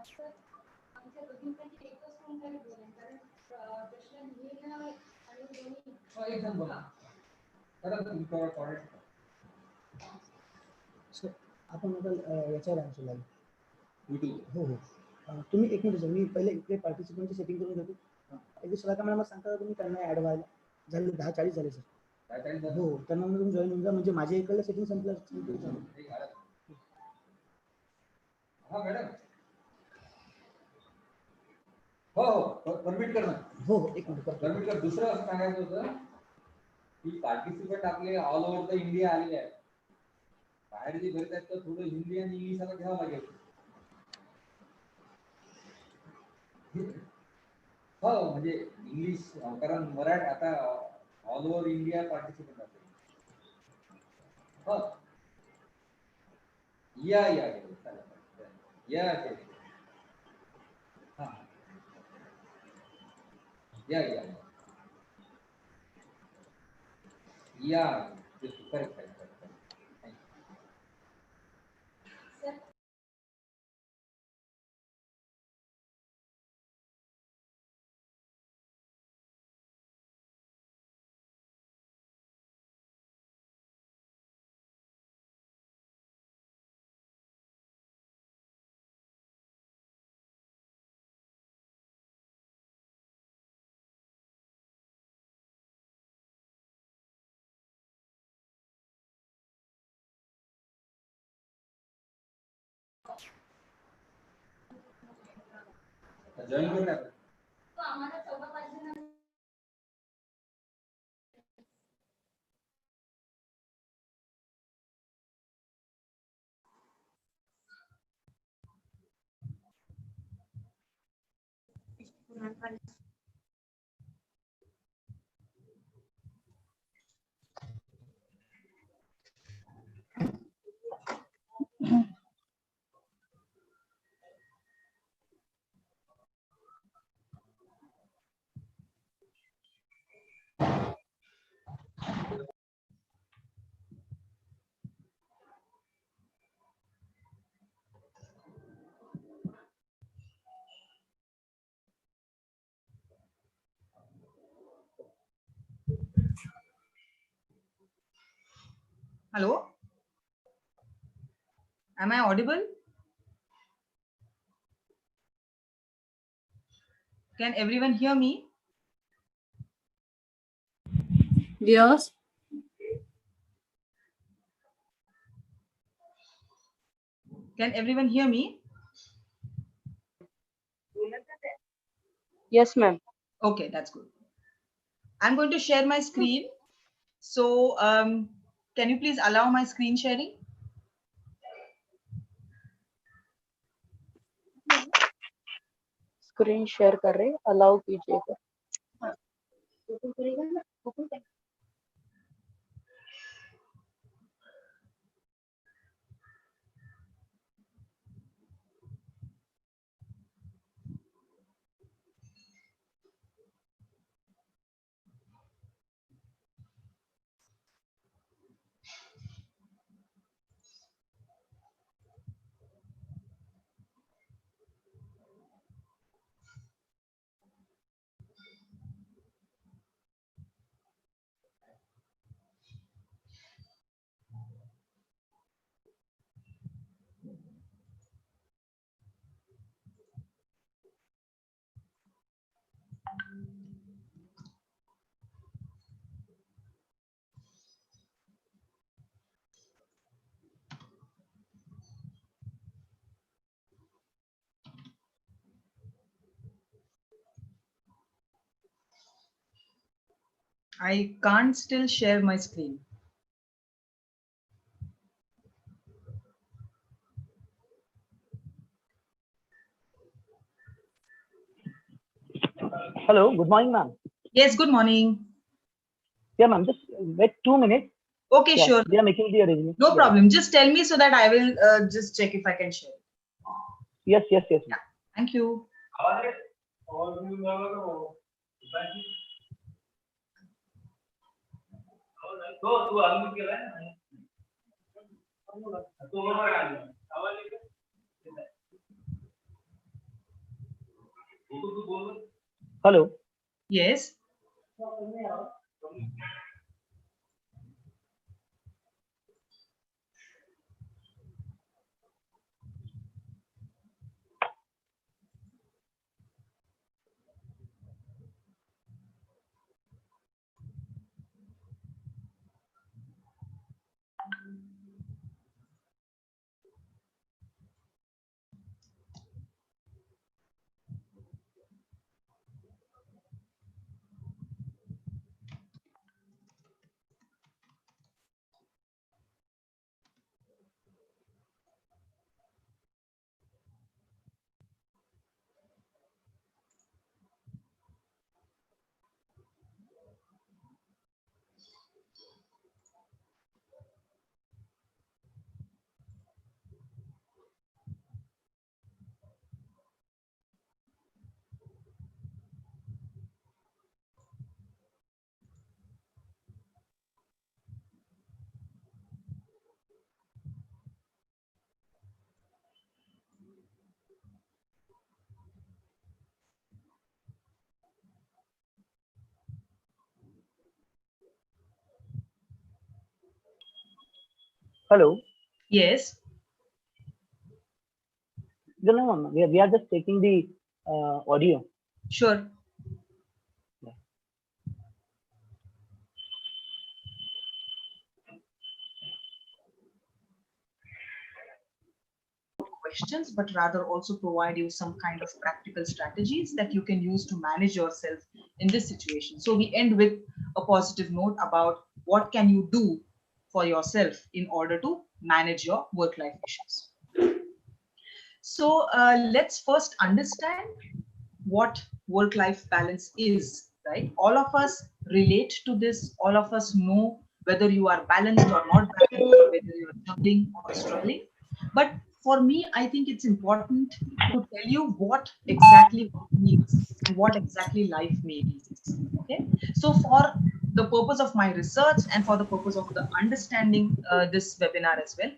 Sir आमच्या दोघींपैकी एकच कोणतरी बोलेल कारण प्रश्न लिहिणं आणि दोन्ही एकदम बोला करा तुम्ही कॉर्डिनेट सर आपण आता याच्यावर आमचं लाईव्ह YouTube हो हो तुम्ही एक मिनिट मी पहिले इकडे पार्टिसिपंटची सेटिंग करून घेतो एक दिवस का मॅडम सांगता तुम्ही त्यांना ॲड व्हायला झाले 10:40 झाले सर हो त्यांना तुम्ही जॉईन होऊन जा म्हणजे माझ्या इकडलं सेटिंग संपलं हा मॅडम हो हो परमिट कर ना हो हो एक मिनिट परमिट कर दुसरं असं सांगायचं होतं की पार्टिसिपंट आपले ऑल ओव्हर द इंडिया आलेले आहेत बाहेर जे भेटत आहेत तर थोडं हिंदी आणि इंग्लिश आता घ्यावं लागेल हो म्हणजे इंग्लिश कारण मराठी आता ऑल ओव्हर इंडिया पार्टिसिपंट असते हो या हां या करेक्ट सर जॉईन करून तो आम्हाला 14 वाजल्यानंतर Hello? Am I audible? Can everyone hear me? Yes. Can everyone hear me? Yes, ma'am. Okay, that's good. I'm going to share my screen. So, can you please allow my screen sharing? Screen share कर रहे allow कीजिएगा I can't still share my screen. Hello, good morning, ma'am. Yes, good morning. Yeah, ma'am, just wait 2 minutes. Okay, Yeah, sure. we are making the arrangement. No problem. Just tell me so that I will just check if I can share. Yes. Yeah. Thank you. Hello. Yes. Hello. Yes. No, no, no. We are just taking the audio. Sure. Questions, but rather also provide you some kind of practical strategies that you can use to manage yourself in this situation. So we end with a positive note about what can you do for yourself in order to manage your work-life issues. So let's first understand what work-life balance is, right? All of us relate to this. All of us know whether you are balanced or not balanced, whether you're juggling or struggling. But for me, I think it's important to tell you what exactly it means and what exactly life means. Okay. So for the purpose of my research and for the purpose of the understanding this webinar as well,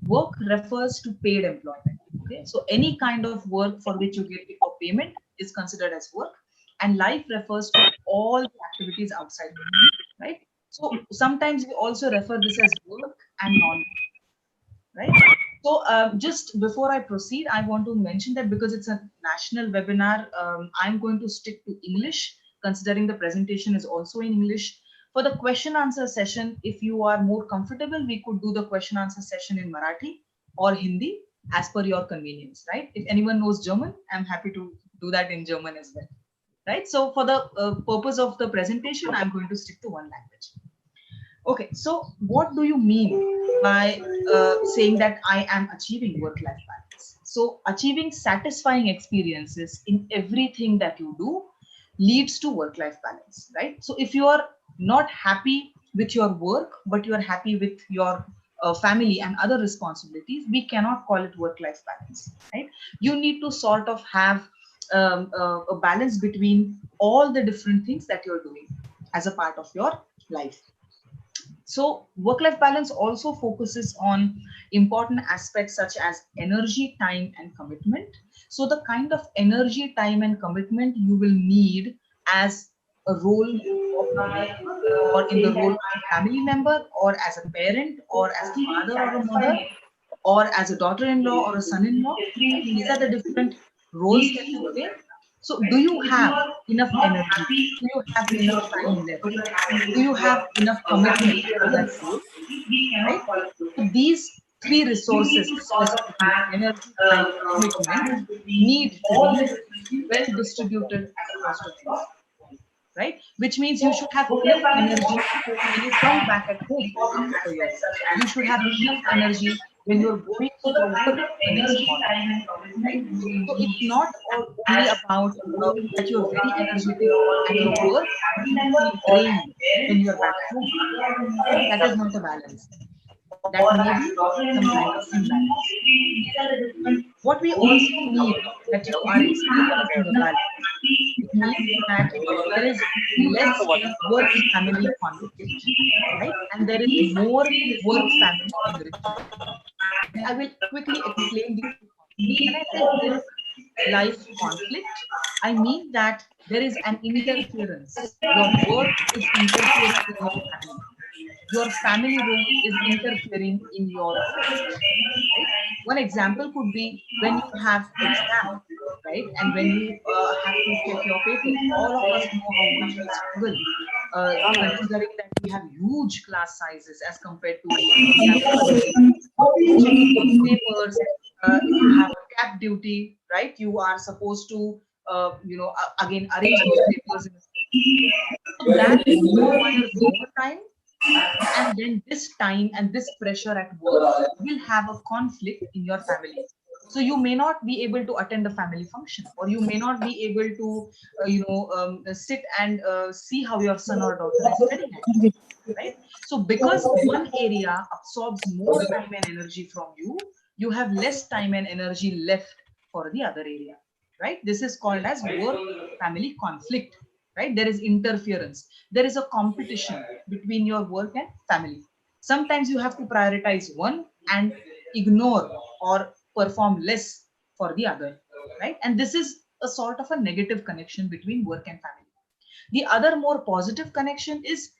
work refers to paid employment. Okay. So any kind of work for which you get a payment is considered as work, and life refers to all the activities outside work, right? So sometimes we also refer this as work and non, right? So just before I proceed, I want to mention that because it's a national webinar, I'm going to stick to English, considering the presentation is also in English. For the question answer session, if you are more comfortable, we could do the question answer session in Marathi or Hindi as per your convenience, right? If anyone knows German, I'm happy to do that in German as well, right? So for the purpose of the presentation, I'm going to stick to one language. Okay, so what do you mean by saying that I am achieving work-life balance? So achieving satisfying experiences in everything that you do leads to work-life balance, right? So if you are not happy with your work, but you are happy with your family and other responsibilities, we cannot call it work-life balance, right? You need to sort of have a balance between all the different things that you're doing as a part of your life. So work-life balance also focuses on important aspects such as energy, time, and commitment. So the kind of energy, time, and commitment you will need as a role of a worker, or in the role of a family member, or as a parent, or as a father or a mother, or as a daughter-in-law or a son-in-law. These are the different roles that you play. So do you have enough energy? Do you have enough time left? Do you have enough commitment to that role, right? So these three resources specifically, energy, time, commitment, need to be well distributed across the day, right? Which means you should have enough energy when you come back at home after your work. You should have enough energy when you're going to your work the next morning, right? So it's not only about that you're very energetic at your work and you feel drained when you're back home, right? That is not a balance. That may be some kind of imbalance. What we also need that you are experiencing a balance. It means that there is less work-family conflict, right? And there is more work-family enrichment. I will quickly explain these two concepts. When I say work life conflict, I mean that there is an interference. Your work is interfering in your family. Your family role is interfering in your work, right? One example could be when you have exam, right? And when you have to check your paper. All of us know how much we struggle, considering that we have huge class sizes as compared to the other countries. Checking those papers, if you have a cap duty, right? You are supposed to, again arrange those papers in a so that requires more time, and then this time and this pressure at work will have a conflict in your family. So you may not be able to attend a family function, or you may not be able to, sit and see how your son or daughter is studying at home, right? So because one area absorbs more time and energy from you, you have less time and energy left for the other area, right? This is called as work family conflict, right? There is interference, there is a competition between your work and family. Sometimes you have to prioritize one and ignore or perform less for the other, right? And this is a sort of a negative connection between work and family. The other more positive connection is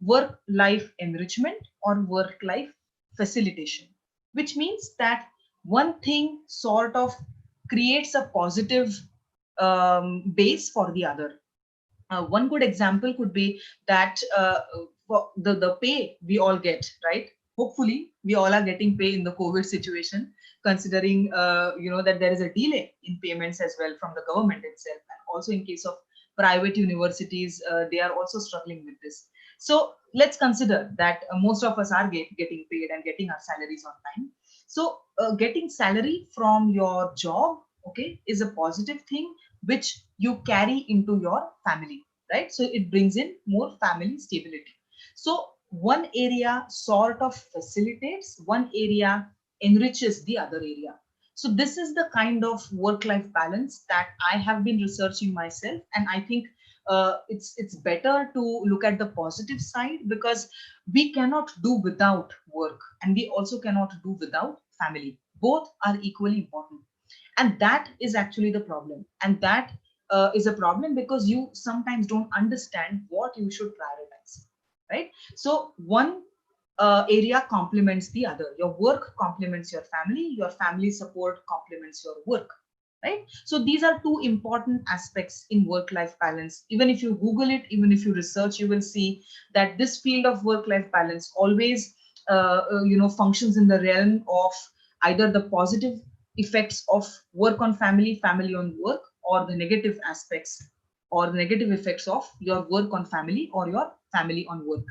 work life enrichment or work life facilitation, which means that one thing sort of creates a positive base for the other. One good example could be that for the pay we all get, right? Hopefully, we all are getting pay in the COVID situation, considering that there is a delay in payments as well from the government itself, and also in case of private universities, they are also struggling with this. So let's consider that most of us are getting paid and getting our salaries on time. So getting salary from your job, okay, is a positive thing which you carry into your family, right? So it brings in more family stability. So one area sort of facilitates, one area enriches the other area. So this is the kind of work-life balance that I have been researching myself, and I think it's better to look at the positive side, because we cannot do without work, and we also cannot do without family. Both are equally important, and that is actually the problem, and that is a problem because you sometimes don't understand what you should prioritize, right? So one area complements the other. Your work complements your family support complements your work, right? So these are two important aspects in work life balance. Even if you google it, even if you research, you will see that this field of work life balance always functions in the realm of either the positive effects of work on family, family on work, or the negative aspects or the negative effects of your work on family or your family on work.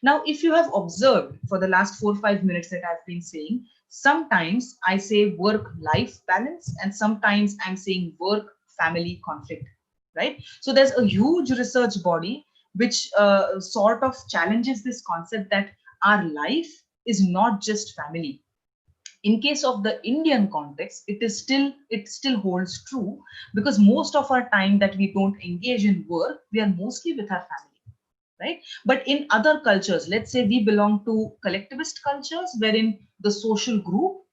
Now, if you have observed for the last 4 or 5 minutes that I've been saying, sometimes I say work life balance and sometimes I'm saying work family conflict, right? So there's a huge research body which sort of challenges this concept that our life is not just family. In case of the Indian context, it still holds true, because most of our time that we don't engage in work, we are mostly with our family, right? But in other cultures, let's say we belong to collectivist cultures wherein the social group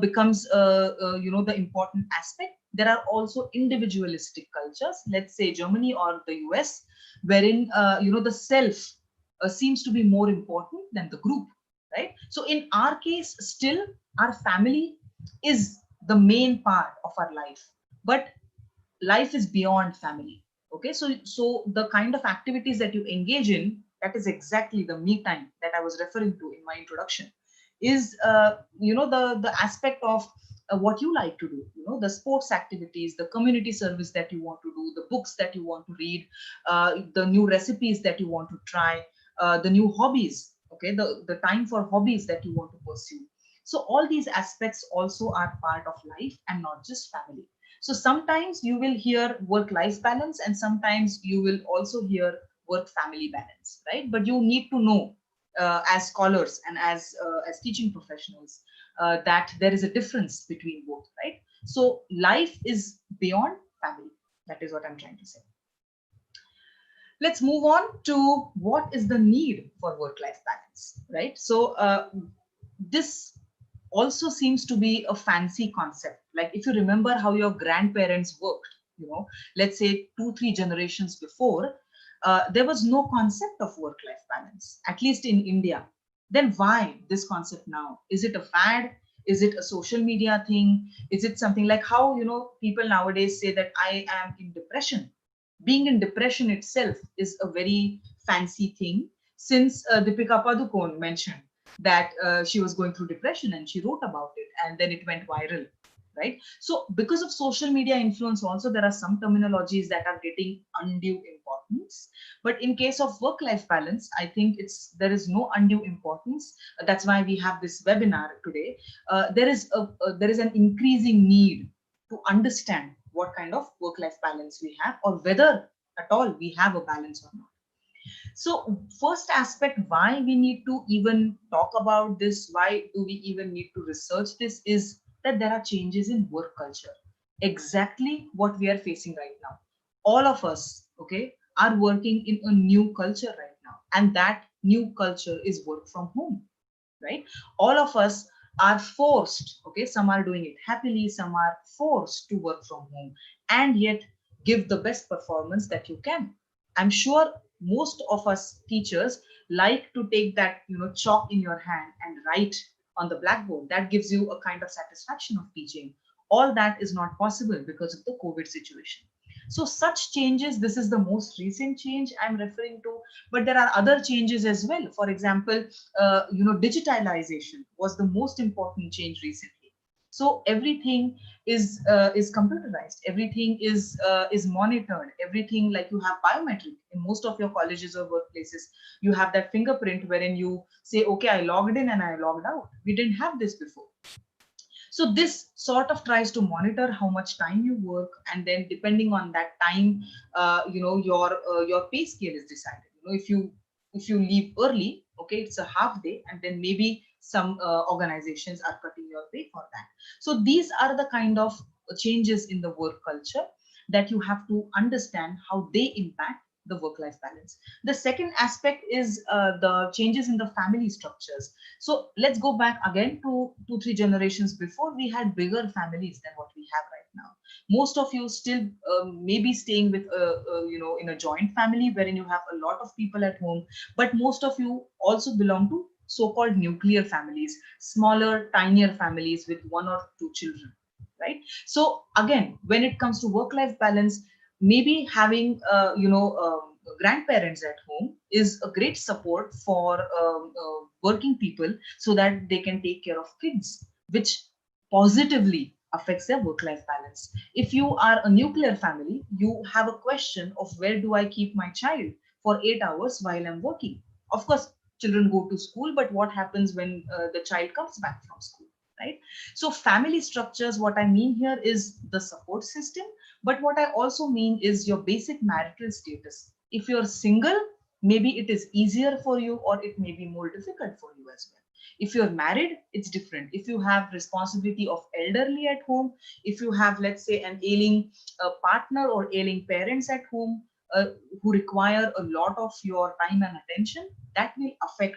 becomes the important aspect. There are also individualistic cultures, let's say Germany or the US, wherein the self seems to be more important than the group, right? So in our case, still our family is the main part of our life, but life is beyond family. Okay, so the kind of activities that you engage in, that is exactly the me time that I was referring to in my introduction, is the aspect of what you like to do, the sports activities, the community service that you want to do, the books that you want to read, the new recipes that you want to try, the new hobbies, okay, the time for hobbies that you want to pursue. So all these aspects also are part of life and not just family. So sometimes you will hear work-life balance and sometimes you will also hear work-family balance, right? But you need to know as scholars and as teaching professionals that there is a difference between both, right? So life is beyond family. That is what I'm trying to say. Let's move on to what is the need for work-life balance, right? So this also seems to be a fancy concept. Like if you remember how your grandparents worked, let's say 2-3 generations before, there was no concept of work-life balance, at least in India. Then why this concept now? Is it a fad? Is it a social media thing? Is it something like how, people nowadays say that I am in depression? Being in depression itself is a very fancy thing, since Deepika Padukone mentioned that she was going through depression and she wrote about it and then it went viral, right? So because of social media influence also, there are some terminologies that are getting undue importance. But in case of work-life balance, I think there is no undue importance. That's why we have this webinar today. There is an increasing need to understand what kind of work-life balance we have, or whether at all we have a balance or not. So first aspect, why we need to even talk about this, why do we even need to research this, is that there are changes in work culture. Exactly what we are facing right now. All of us, okay, are working in a new culture right now. And that new culture is work from home, right? All of us are forced, okay, some are doing it happily, some are forced to work from home and yet give the best performance that you can. I'm sure most of us teachers like to take that, chalk in your hand and write on the blackboard. That gives you a kind of satisfaction of teaching. All that is not possible because of the COVID situation. So such changes, this is the most recent change I'm referring to, but there are other changes as well. For example, digitalization was the most important change recently. So everything is computerized, everything is monitored, everything, like you have biometric in most of your colleges or workplaces. You have that fingerprint wherein you say, okay, I logged in and I logged out. We didn't have this before. So this sort of tries to monitor how much time you work, and then depending on that time, your pay scale is decided. If you leave early, okay, it's a half day, and then maybe some organizations are cutting your pay for that. So these are the kind of changes in the work culture that you have to understand how they impact the work-life balance. The second aspect is the changes in the family structures. So let's go back again to 2-3 generations before. We had bigger families than what we have right now. Most of you still maybe staying with in a joint family wherein you have a lot of people at home, but most of you also belong to so-called nuclear families, smaller, tinier families with 1 or 2 children, right? So again, when it comes to work-life balance, maybe having grandparents at home is a great support for working people, so that they can take care of kids, which positively affects their work-life balance. If you are a nuclear family, you have a question of where do I keep my child for 8 hours while I'm working. Of course, children go to school, but what happens when the child comes back from school, right? So family structures, what I mean here is the support system, but what I also mean is your basic marital status. If you're single, maybe it is easier for you, or it may be more difficult for you as well. If you're married, it's different. If you have responsibility of elderly at home, if you have, let's say, an ailing partner or ailing parents at home who require a lot of your time and attention, that will affect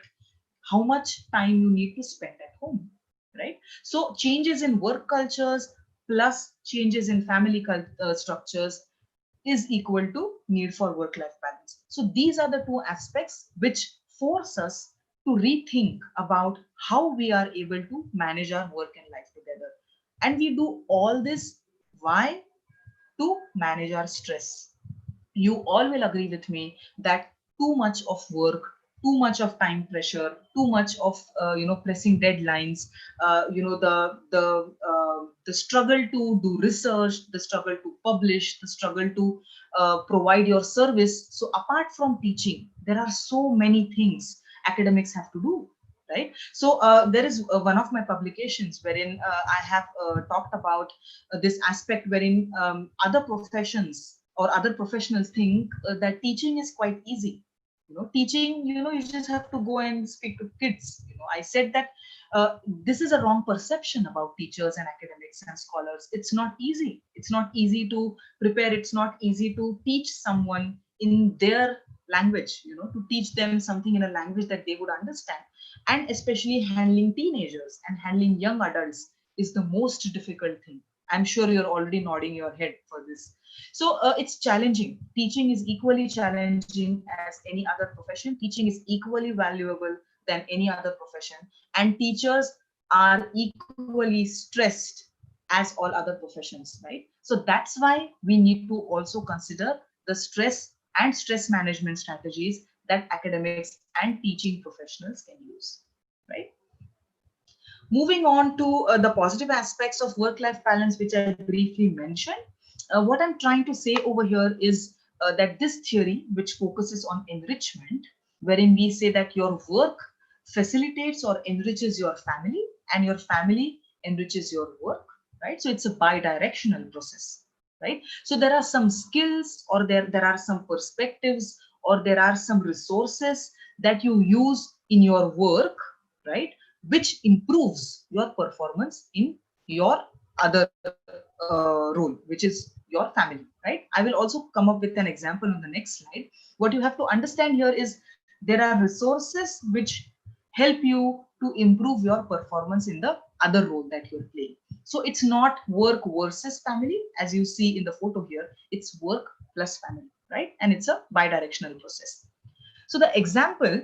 how much time you need to spend at home, right? So changes in work cultures plus changes in family structures is equal to need for work-life balance. So these are the two aspects which force us to rethink about how we are able to manage our work and life together. And we do all this, why? To manage our stress. You all will agree with me that too much of work, too much of time pressure, too much of pressing deadlines, the struggle to do research, the struggle to publish, the struggle to provide your service. So apart from teaching, there are so many things academics have to do, right? So there is one of my publications wherein I have talked about this aspect, wherein other professions or other professionals think that teaching is quite easy. Teaching, you just have to go and speak to kids. I said that this is a wrong perception about teachers and academics and scholars. It's not easy. It's not easy to prepare. It's not easy to teach someone in their language, to teach them something in a language that they would understand. And especially handling teenagers and handling young adults is the most difficult thing. I'm sure you're already nodding your head for this. So it's challenging. Teaching is equally challenging as any other profession. Teaching is equally valuable than any other profession. And teachers are equally stressed as all other professions, right? So that's why we need to also consider the stress and stress management strategies that academics and teaching professionals can use, right? Moving on to the positive aspects of work-life balance, which I briefly mentioned. What I'm trying to say over here is that this theory, which focuses on enrichment, wherein we say that your work facilitates or enriches your family, and your family enriches your work, right? So it's a bi-directional process, right? So there are some skills, or there are some perspectives, or there are some resources that you use in your work, right, which improves your performance in your other role, which is your family, right? I will also come up with an example on the next slide. What you have to understand here is there are resources which help you to improve your performance in the other role that you're playing. So it's not work versus family, as you see in the photo here. It's work plus family, right? And it's a bi-directional process. So the example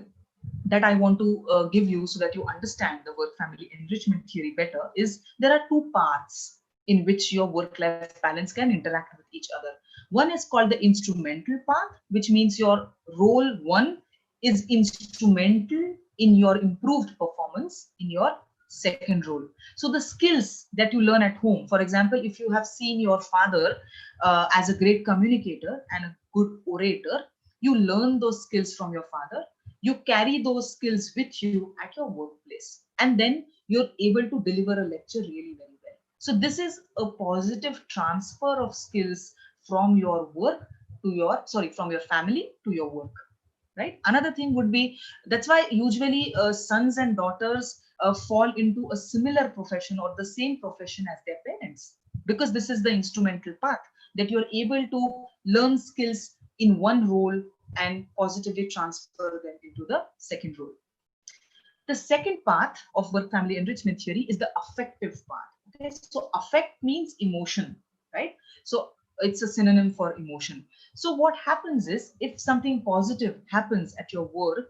that I want to give you so that you understand the work family enrichment theory better is there are two paths in which your work life balance can interact with each other. One is called the instrumental path, which means your role one is instrumental in your improved performance in your second role. So the skills that you learn at home, for example, if you have seen your father as a great communicator and a good orator, you learn those skills from your father. You carry those skills with you at your workplace, and then you're able to deliver a lecture really very well. So this is a positive transfer of skills from your work to your, from your family to your work, right? Another thing would be, that's why usually sons and daughters fall into a similar profession or the same profession as their parents, because this is the instrumental path, that you're able to learn skills in one role and positively transfer them into the second role. The second path of work family enrichment theory is the affective path. Okay, so affect means emotion, right? So it's a synonym for emotion. So what happens is, if something positive happens at your work,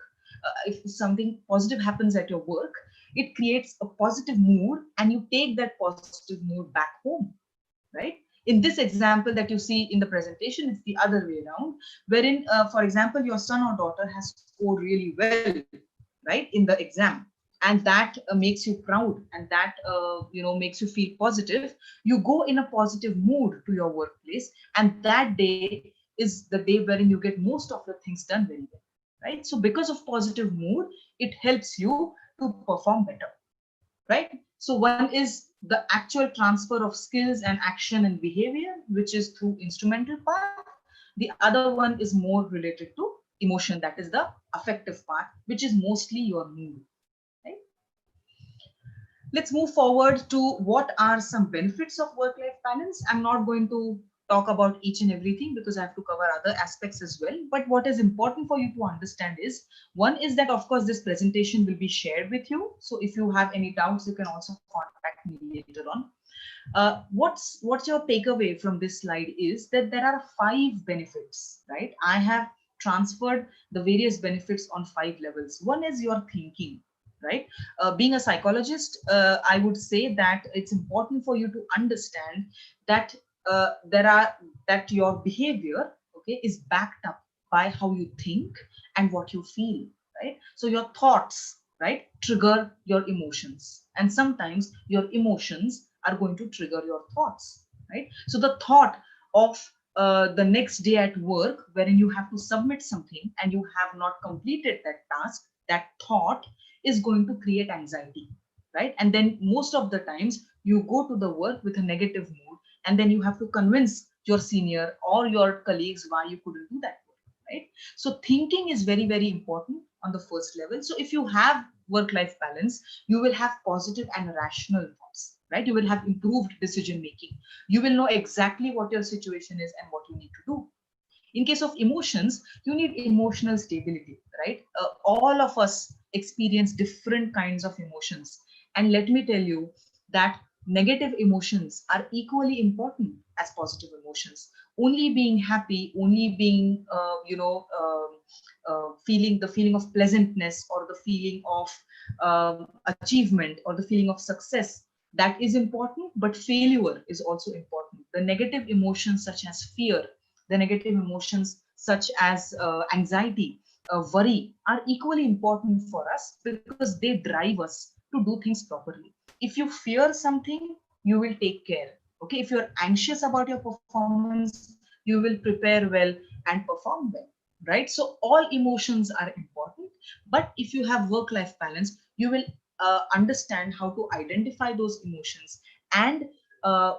if something positive happens at your work, it creates a positive mood, and you take that positive mood back home, right? In this example that you see in the presentation, it's the other way around, wherein, for example, your son or daughter has scored really well, right, in the exam, and that makes you proud, and that makes you feel positive. You go in a positive mood to your workplace, and that day is the day wherein you get most of the things done very well, right? So because of positive mood, it helps you to perform better, right? So one is the actual transfer of skills and action and behavior, which is through instrumental path. The other one is more related to emotion, that is the affective part, which is mostly your mood, right? Let's move forward to what are some benefits of work-life balance. I'm not going to talk about each and everything because I have to cover other aspects as well. But what is important for you to understand is, one is that, of course, this presentation will be shared with you. So if you have any doubts, you can also contact me later on. What's your takeaway from this slide is that there are 5 benefits, right? I have transferred the various benefits on 5 levels. One is your thinking, right? Being a psychologist, I would say that it's important for you to understand that that your behavior, okay, is backed up by how you think and what you feel, right? So your thoughts, right, trigger your emotions, and sometimes your emotions are going to trigger your thoughts, right? So the thought of the next day at work, wherein you have to submit something and you have not completed that task, that thought is going to create anxiety, right? And then most of the times you go to the work with a negative mood, and then you have to convince your senior or your colleagues why you couldn't do that work, right? So thinking is very, very important on the first level. So if you have work-life balance, you will have positive and rational thoughts, right? You will have improved decision making. You will know exactly what your situation is and what you need to do. In case of emotions, you need emotional stability, right? All of us experience different kinds of emotions. And let me tell you that negative emotions are equally important as positive emotions. Only being happy, only being, feeling the feeling of pleasantness, or the feeling of achievement, or the feeling of success, that is important, but failure is also important. The negative emotions such as fear, the negative emotions such as anxiety, worry, are equally important for us because they drive us to do things properly. If you fear something, you will take care. Okay, if you're anxious about your performance, you will prepare well and perform well, right? So all emotions are important, but if you have work life balance, you will understand how to identify those emotions and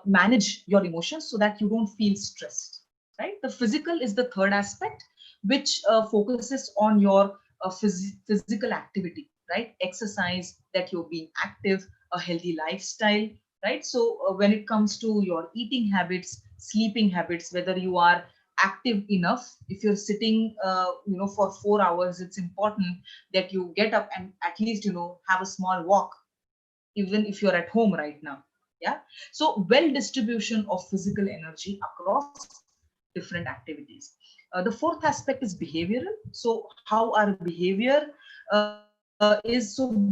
manage your emotions so that you don't feel stressed, right? The physical is the third aspect, which focuses on your physical activity, right? Exercise, that you're being active, a healthy lifestyle, right? So when it comes to your eating habits, sleeping habits, whether you are active enough. If you're sitting for 4 hours, it's important that you get up and at least have a small walk, even if you're at home right now. Yeah. So well distribution of physical energy across different activities. The fourth aspect is behavioral. So how our behavior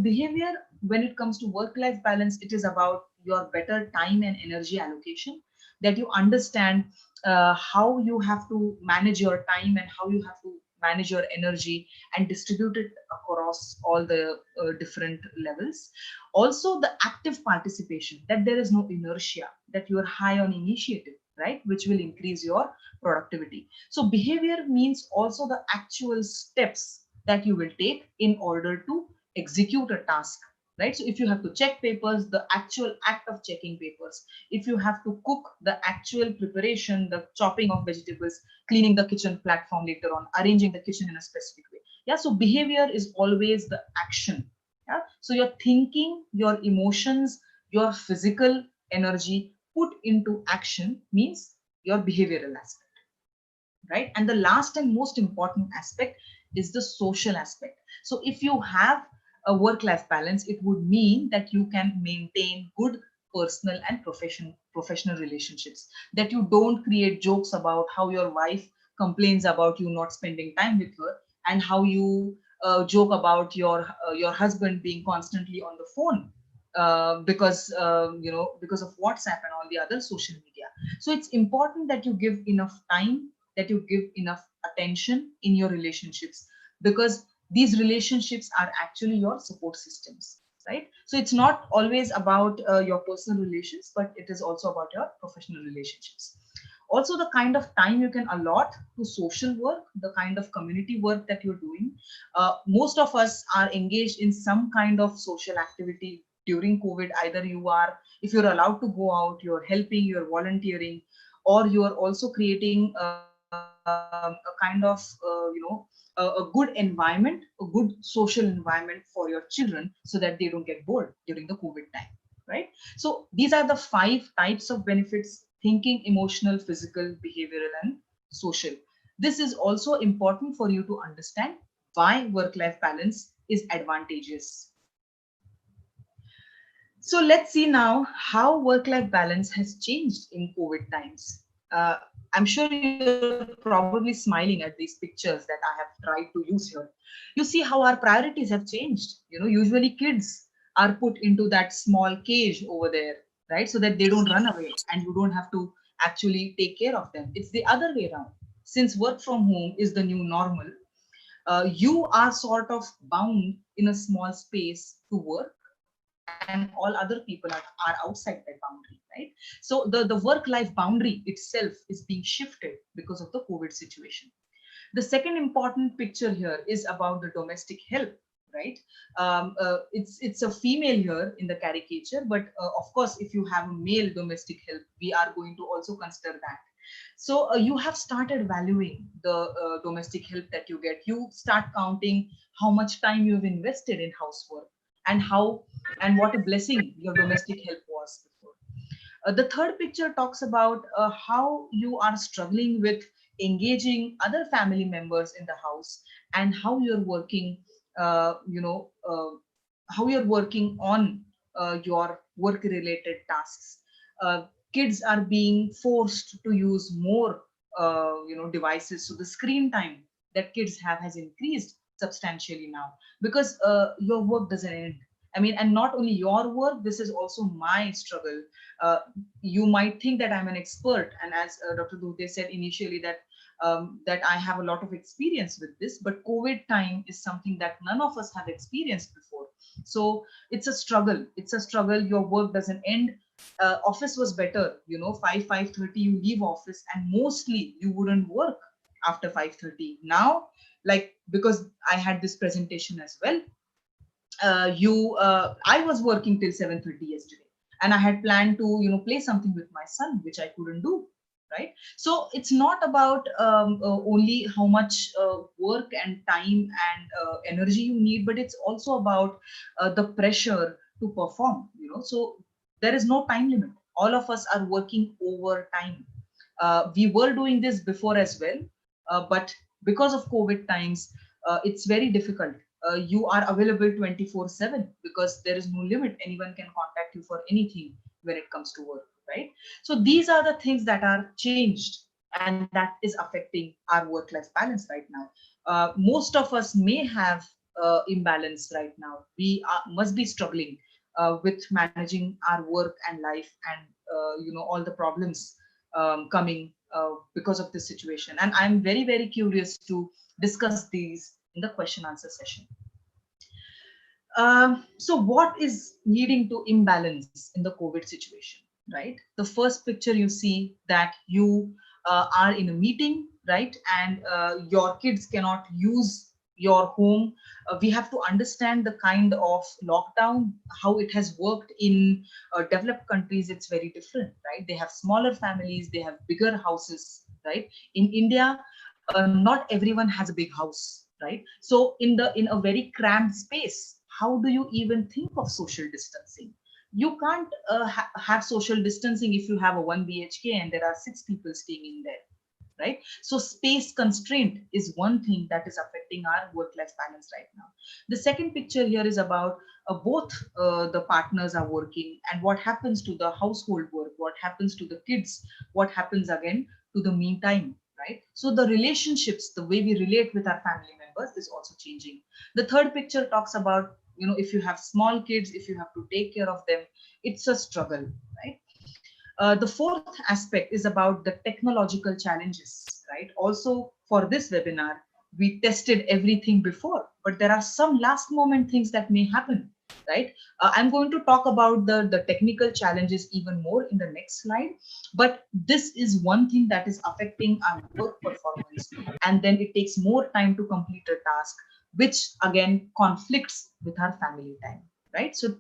behavior, when it comes to work life balance, it is about your better time and energy allocation, that you understand how you have to manage your time and how you have to manage your energy and distribute it across all the different levels. Also the active participation, that there is no inertia, that you are high on initiative, right, which will increase your productivity. So behavior means also the actual steps that you will take in order to execute a task, right? So if you have to check papers, the actual act of checking papers. If you have to cook, the actual preparation, the chopping of vegetables, cleaning the kitchen platform later on, arranging the kitchen in a specific way. Yeah, so behavior is always the action. Yeah, so your thinking, your emotions, your physical energy put into action means your behavioral aspect, right? And the last and most important aspect is the social aspect. So if you have a work life balance, it would mean that you can maintain good personal and professional relationships, that you don't create jokes about how your wife complains about you not spending time with her, and how you joke about your husband being constantly on the phone because of WhatsApp and all the other social media. So it's important that you give enough time, that you give enough attention in your relationships, because these relationships are actually your support systems, right? So it's not always about your personal relations, but it is also about your professional relationships. Also the kind of time you can allot to social work, the kind of community work that you're doing. Most of us are engaged in some kind of social activity during COVID. Either you are, if you're allowed to go out, you're helping, you're volunteering, or you are also creating a kind of a good environment, a good social environment for your children, so that they don't get bored during the COVID time, right? So these are the 5 types of benefits: thinking, emotional, physical, behavioral, and social. This is also important for you to understand why work life balance is advantageous. So let's see now how work-life balance has changed in COVID times. Uh, I'm sure you're probably smiling at these pictures that I have tried to use here. You see how our priorities have changed. Usually kids are put into that small cage over there, right? So that they don't run away and you don't have to actually take care of them. It's the other way around. Since work from home is the new normal, you are sort of bound in a small space to work, and all other people are outside that boundary, right? So the work-life boundary itself is being shifted because of the COVID situation. The second important picture here is about the domestic help, right? It's a female here in the caricature, but of course, if you have a male domestic help, we are going to also consider that. So you have started valuing the domestic help that you get. You start counting how much time you have invested in housework, and how and what a blessing your domestic help was before. The third picture talks about how you are struggling with engaging other family members in the house, and how you're working, how you're working on your work related tasks. uh, Kids are being forced to use more devices, so the screen time that kids have has increased substantially now, because your work doesn't end. I mean, and not only your work, this is also my struggle. uh, you might think that I'm an expert, and as Dr. Dute said initially, that I have a lot of experience with this, but COVID time is something that none of us have experienced before. So it's a struggle. It's a struggle. Your work doesn't end. Office was better, 5:30 you leave office, and mostly you wouldn't work after 5:30. Now, like, because I had this presentation as well, I was working till 7:30 yesterday, and I had planned to play something with my son, which I couldn't do. Right. So it's not about only how much work and time and energy you need, but it's also about the pressure to perform. So there is no time limit. All of us are working overtime. We were doing this before as well, but because of COVID times, it's very difficult. You are available 24/7 because there is no limit. Anyone can contact you for anything when it comes to work, right? So these are the things that are changed, and that is affecting our work-life balance right now. Most of us may have imbalance right now. Must be struggling with managing our work and life, and all the problems coming because of this situation. And I'm very, very curious to discuss these in the question answer session. So what is leading to imbalance in the COVID situation, right? The first picture you see that you are in a meeting, right? And your kids cannot use your home. We have to understand the kind of lockdown, how it has worked in developed countries. It's very different, right? They have smaller families, they have bigger houses, right? In India, not everyone has a big house, right? So in a very cramped space, how do you even think of social distancing? You can't have social distancing if you have a 1 BHK and there are 6 people staying in there, right? So space constraint is one thing that is affecting our work-life balance right now. The second picture here is about both the partners are working, and what happens to the household work, what happens to the kids, what happens again to the meantime, right? So the relationships, the way we relate with our family members is also changing. The third picture talks about, if you have small kids, if you have to take care of them, it's a struggle, right? The fourth aspect is about the technological challenges, right? Also, for this webinar, we tested everything before, but there are some last moment things that may happen, right? I'm going to talk about the technical challenges even more in the next slide, but this is one thing that is affecting our work performance, and then it takes more time to complete a task, which again conflicts with our family time, right? So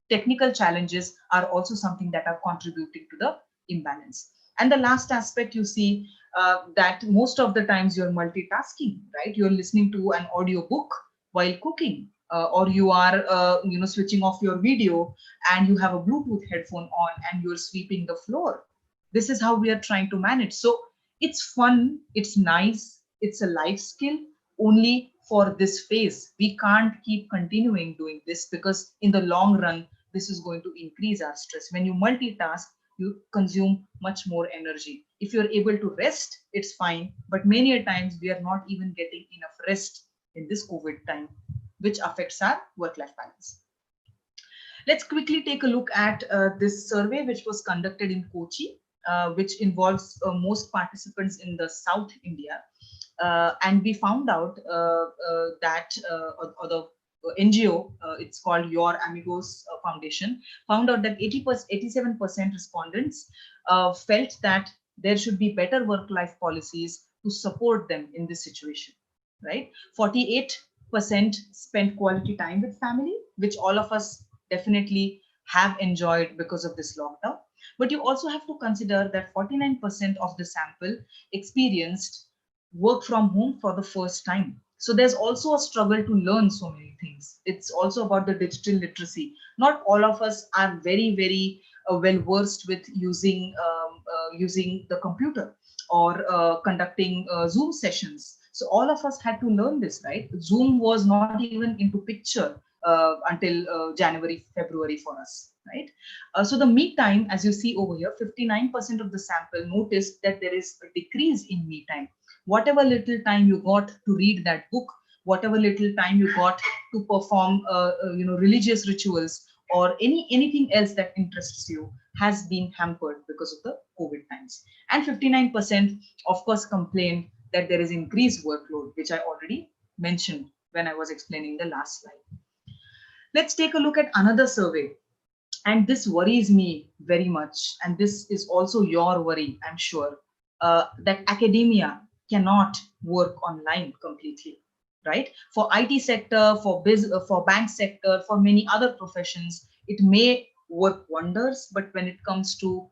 technical challenges are also something that are contributing to the imbalance. And the last aspect you see, that most of the times you're multitasking, right? You're listening to an audio book while cooking, or you are switching off your video and you have a Bluetooth headphone on and you're sweeping the floor. This is how we are trying to manage. So it's fun, it's nice, it's a life skill only for this phase. We can't keep continuing doing this, because in the long run this is going to increase our stress. When you multitask, you consume much more energy. If you're able to rest, it's fine, but many a times we are not even getting enough rest in this COVID time, which affects our work-life balance. Let's quickly take a look at this survey which was conducted in Kochi, which involves most participants in the South India. And we found out that or the NGO, it's called Your Amigos Foundation, found out that 87% respondents felt that there should be better work-life policies to support them in this situation, right? 48% spent quality time with family, which all of us definitely have enjoyed because of this lockdown. But you also have to consider that 49% of the sample experienced work from home for the first time. So there's also a struggle to learn so many things. It's also about the digital literacy. Not all of us are very, very well versed with using the computer, or conducting Zoom sessions. So all of us had to learn this, right? Zoom was not even into picture until January, February for us, right? So the me time, as you see over here, 59% of the sample noticed that there is a decrease in me time. Whatever little time you got to read that book, whatever little time you got to perform, religious rituals or anything else that interests you, has been hampered because of the COVID times. And 59%, of course, complained that there is increased workload, which I already mentioned when I was explaining the last slide. Let's take a look at another survey. And this worries me very much. And this is also your worry, I'm sure, that academia cannot work online completely, right? For IT sector, for bank sector, for many other professions, it may work wonders. But when it comes to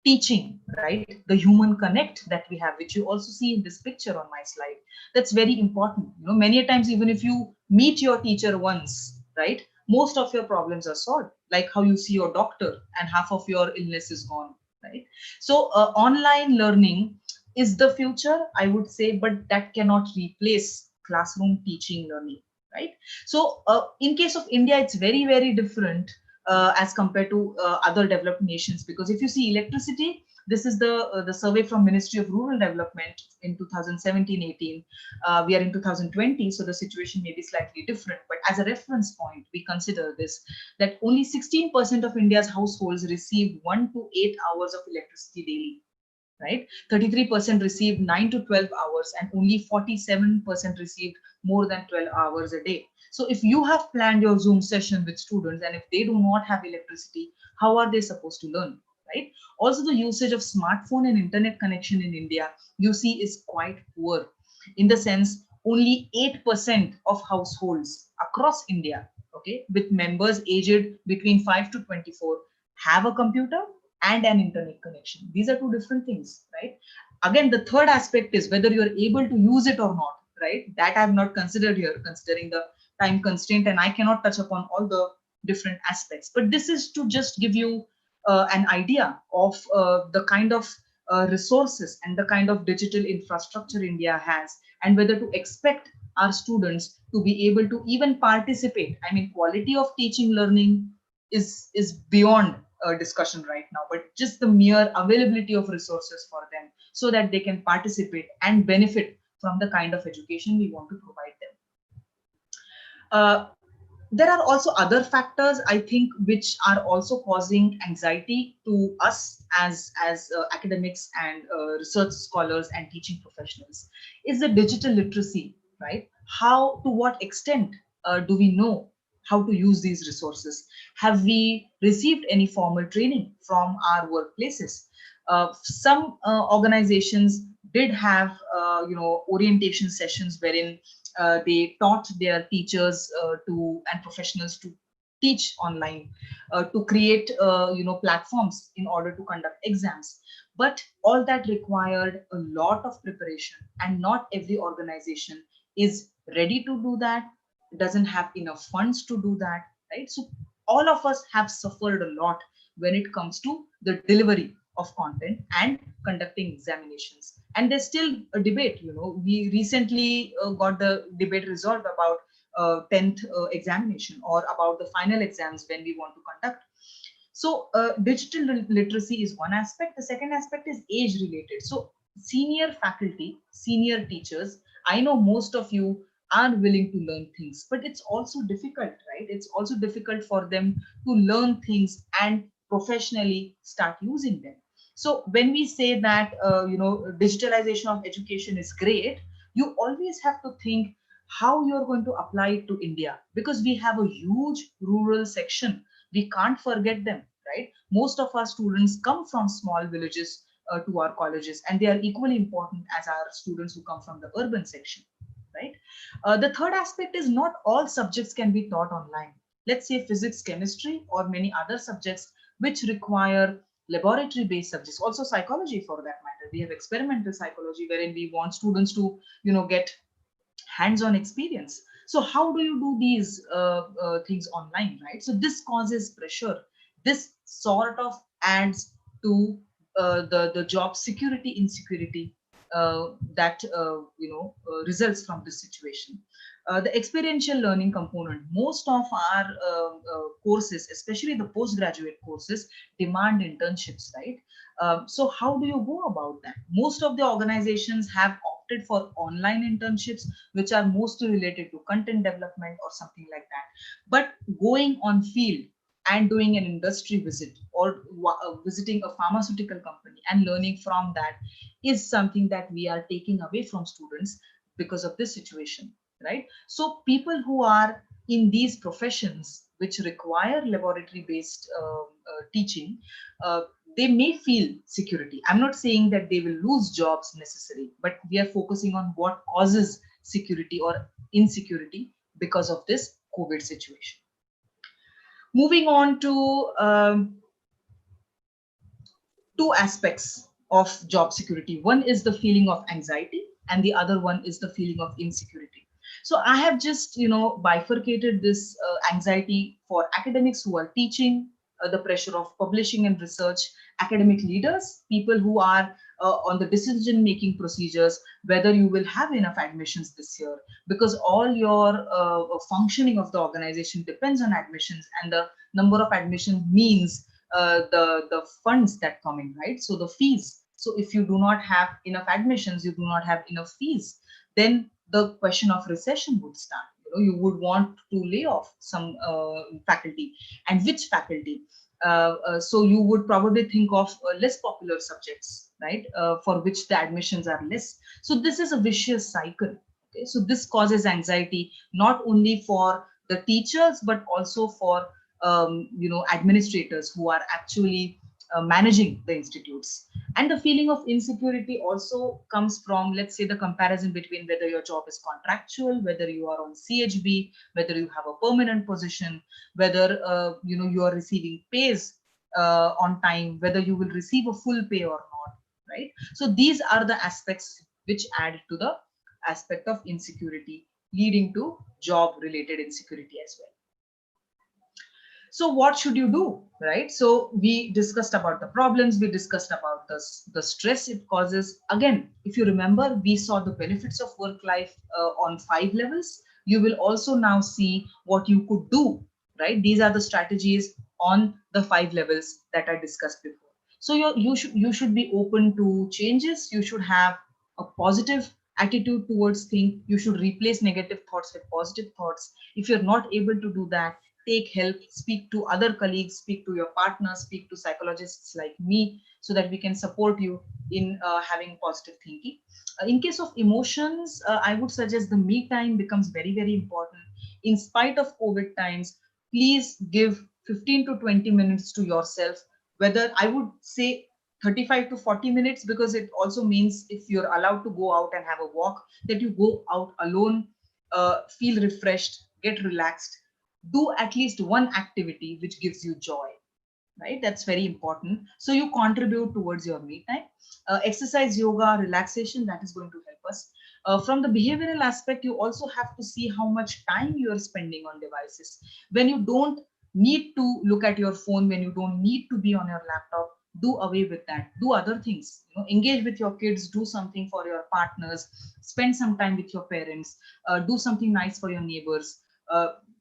teaching, right, the human connect that we have, which you also see in this picture on my slide, that's very important. Many times, even if you meet your teacher once, right, most of your problems are solved, like how you see your doctor and half of your illness is gone, right? So online learning is the future, I would say, but that cannot replace classroom teaching learning, right? So in case of India, it's very, very different as compared to other developed nations, because if you see electricity, this is the survey from Ministry of Rural Development in 2017-18. We are in 2020, so the situation may be slightly different. But as a reference point, we consider this, that only 16% of India's households receive 1 to 8 hours of electricity daily, right? 33% received 9 to 12 hours, and only 47% received more than 12 hours a day. So if you have planned your Zoom session with students and if they do not have electricity, how are they supposed to learn, right? Also, the usage of smartphone and internet connection in India, you see, is quite poor. In the sense, only 8% of households across India, okay, with members aged between 5 to 24 have a computer and an internet connection. These are two different things, right? Again, the third aspect is whether you're able to use it or not, right? That I have not considered here, considering the time constraint, and I cannot touch upon all the different aspects. But this is to just give you an idea of the kind of resources and the kind of digital infrastructure India has, and whether to expect our students to be able to even participate. I mean, quality of teaching learning is beyond discussion right now, but just the mere availability of resources for them so that they can participate and benefit from the kind of education we want to provide them. There are also other factors, I think, which are also causing anxiety to us as academics and research scholars and teaching professionals, is the digital literacy, right? How, to what extent do we know how to use these resources? Have we received any formal training from our workplaces? Some organizations did have, orientation sessions wherein they taught their teachers and professionals to teach online, to create platforms in order to conduct exams. But all that required a lot of preparation, and not every organization is ready to do that, doesn't have enough funds to do that, right? So all of us have suffered a lot when it comes to the delivery of content and conducting examinations. And there's still a debate. We recently got the debate resolved about 10th examination, or about the final exams when we want to conduct. So digital literacy is one aspect. The second aspect is age related. So senior faculty, senior teachers, I know most of you are willing to learn things, but it's also difficult, right? It's also difficult for them to learn things and professionally start using them. So when we say that digitalization of education is great, you always have to think how you're going to apply it to India, because we have a huge rural section. We can't forget them, right? Most of our students come from small villages to our colleges, and they are equally important as our students who come from the urban section, right? The third aspect is not all subjects can be taught online. Let's say physics, chemistry, or many other subjects which require laboratory based subjects. Also psychology, for that matter. We have experimental psychology wherein we want students to get hands-on experience. So how do you do these things online, right? So this causes pressure. This sort of adds to the job security insecurity that results from this situation. The experiential learning component. Most of our courses, especially the postgraduate courses, demand internships, right? So how do you go about that? Most of the organizations have opted for online internships, which are mostly related to content development or something like that. But going on field and doing an industry visit or visiting a pharmaceutical company and learning from that is something that we are taking away from students because of this situation, right? So people who are in these professions which require laboratory based teaching, they may feel security. I'm not saying that they will lose jobs necessarily, but we are focusing on what causes security or insecurity because of this COVID situation. Moving on to two aspects of job security. One is the feeling of anxiety, and the other one is the feeling of insecurity. So I have just bifurcated this anxiety for academics who are teaching, the pressure of publishing and research, academic leaders, people who are on the decision making procedures, whether you will have enough admissions this year, because all your functioning of the organization depends on admissions, and the number of admissions means the funds that come in, right? So the fees. So if you do not have enough admissions, you do not have enough fees, then the question of recession would start. You would want to lay off some faculty, and which faculty? So you would probably think of less popular subjects, right? For which the admissions are less. So this is a vicious cycle. Okay, so this causes anxiety not only for the teachers but also for administrators who are actually managing the institutes. And the feeling of insecurity also comes from, let's say, the comparison between whether your job is contractual, whether you are on CHB, whether you have a permanent position, whether you are receiving pays on time, whether you will receive a full pay or not, right? So these are the aspects which add to the aspect of insecurity, leading to job related insecurity as well. So what should you do, right? So we discussed about the problems, we discussed about the stress it causes. Again, if you remember, we saw the benefits of work life on 5 levels. You will also now see what you could do, right? These are the strategies on the 5 levels that I discussed before. So you should be open to changes. You should have a positive attitude towards things. You should replace negative thoughts with positive thoughts. If you're not able to do that, take help, speak to other colleagues, speak to your partner, speak to psychologists like me, so that we can support you in having positive thinking. In case of emotions, I would suggest the me time becomes very, very important. In spite of COVID times, please give 15 to 20 minutes to yourself, whether I would say 35 to 40 minutes, because it also means if you're allowed to go out and have a walk, that you go out alone, feel refreshed, get relaxed, do at least one activity which gives you joy, right? That's very important. So you contribute towards your me time. Exercise, yoga, relaxation, that is going to help us. From the behavioral aspect, you also have to see how much time you are spending on devices. When you don't need to look at your phone, when you don't need to be on your laptop, do away with that. Do other things. Engage with your kids, do something for your partners, spend some time with your parents, do something nice for your neighbors,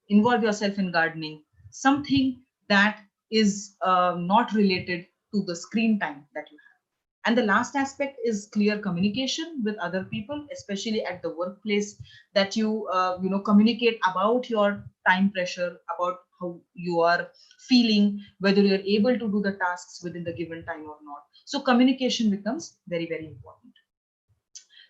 involve yourself in gardening, something that is not related to the screen time that you have. And the last aspect is clear communication with other people, especially at the workplace, that you communicate about your time pressure, about how you are feeling, whether you're able to do the tasks within the given time or not. So communication becomes very, very important.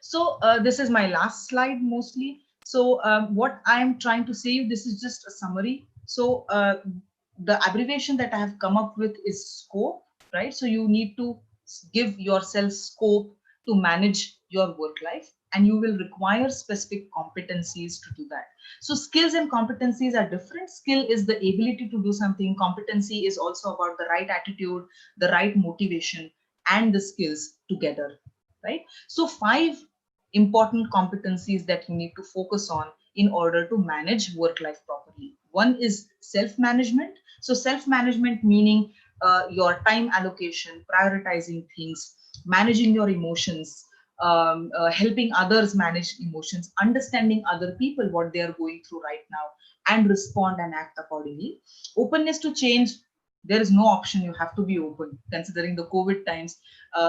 So this is my last slide mostly. So what I'm trying to say, this is just a summary. So the abbreviation that I have come up with is SCOPE, right? So you need to give yourself scope to manage your work life, and you will require specific competencies to do that. So skills and competencies are different. Skill is the ability to do something. Competency is also about the right attitude, the right motivation, and the skills together, right? So 5 important competencies that you need to focus on in order to manage work life properly. One is self-management. So self-management meaning your time allocation, prioritizing things, managing your emotions, helping others manage emotions, understanding other people, what they are going through right now, and respond and act accordingly. Openness to change, there is no option. You have to be open considering the COVID times.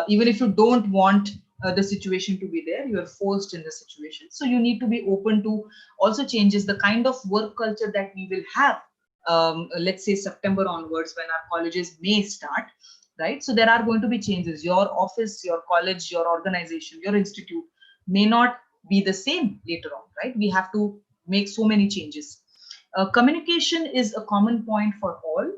Even if you don't want the situation to be there, you are forced in the situation. So you need to be open to also changes, the kind of work culture that we will have, let's say September onwards when our colleges may start, right? So there are going to be changes. Your office, your college, your organization, your institute may not be the same later on, right? We have to make so many changes. Communication is a common point for all.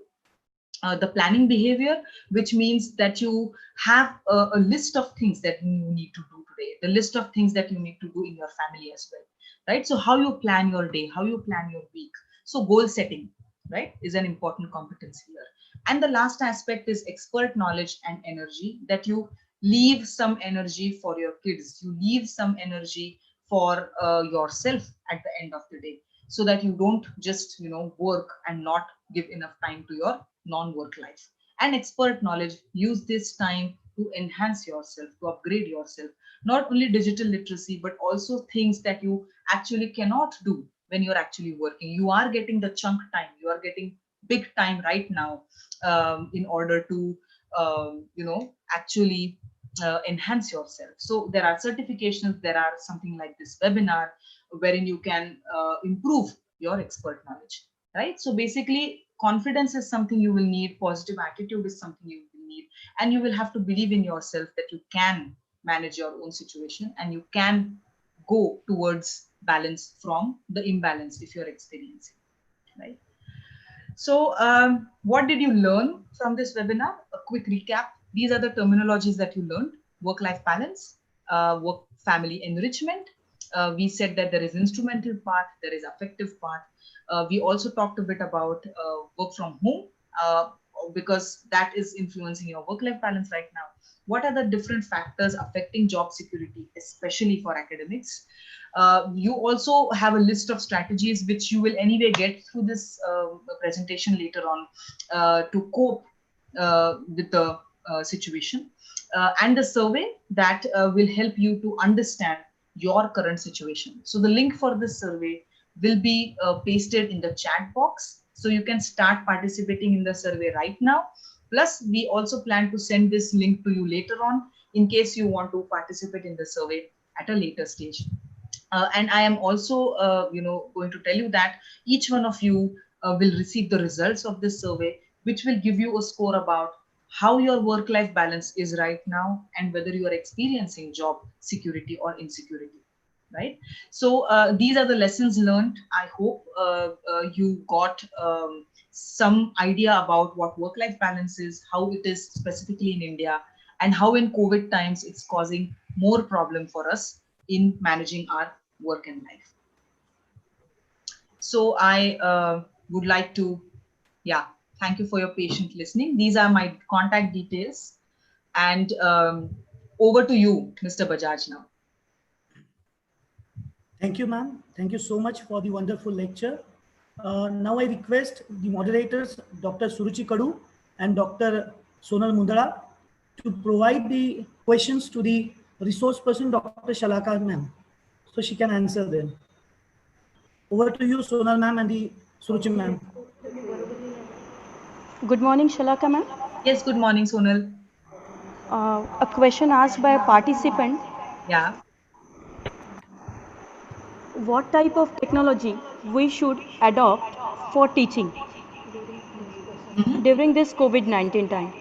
The planning behavior, which means that you have a list of things that you need to do today, the list of things that you need to do in your family as well, right? So how you plan your day, how you plan your week. So goal setting, right, is an important competence here. And the last aspect is expert knowledge and energy, that you leave some energy for your kids, you leave some energy for yourself at the end of the day, so that you don't just work and not give enough time to your non-work life. And expert knowledge, use this time to enhance yourself, to upgrade yourself, not only digital literacy but also things that you actually cannot do when you're actually working. You are getting the chunk time, you are getting big time right now, in order to actually enhance yourself. So there are certifications, there are something like this webinar wherein you can improve your expert knowledge, right? So basically confidence is something you will need, positive attitude is something you will need, and you will have to believe in yourself that you can manage your own situation and you can go towards balance from the imbalance if you're experiencing, right? So what did you learn from this webinar? A quick recap. These are the terminologies that you learned: work-life balance, work family enrichment. We said that there is instrumental part, there is affective part. We also talked a bit about work from home, because that is influencing your work-life balance right now. What are the different factors affecting job security, especially for academics? You also have a list of strategies which you will anyway get through this presentation later on, to cope with the situation, and the survey that will help you to understand your current situation. So the link for this survey will be pasted in the chat box, so you can start participating in the survey right now. Plus we also plan to send this link to you later on in case you want to participate in the survey at a later stage. And I am also going to tell you that each one of you will receive the results of this survey, which will give you a score about how your work-life balance is right now and whether you are experiencing job security or insecurity, right? So these are the lessons learned. I hope you got some idea about what work-life balance is, how it is specifically in India, and how in COVID times it's causing more problem for us in managing our work and life. So I would like to, thank you for your patient listening. These are my contact details, and over to you, Mr. Bajaj, now. Thank you, ma'am. Thank you so much for the wonderful lecture. Now I request the moderators, Dr. Suruchi Kadu and Dr. Sonal Mundala, to provide the questions to the resource person, Dr. Shalaka ma'am, so she can answer them. Over to you, Sonal ma'am and the Suruchi ma'am. Good morning, Shalaka ma'am. Yes, good morning, Sonal. A question asked by a participant. Yeah. What type of technology we should adopt for teaching during this COVID-19 time?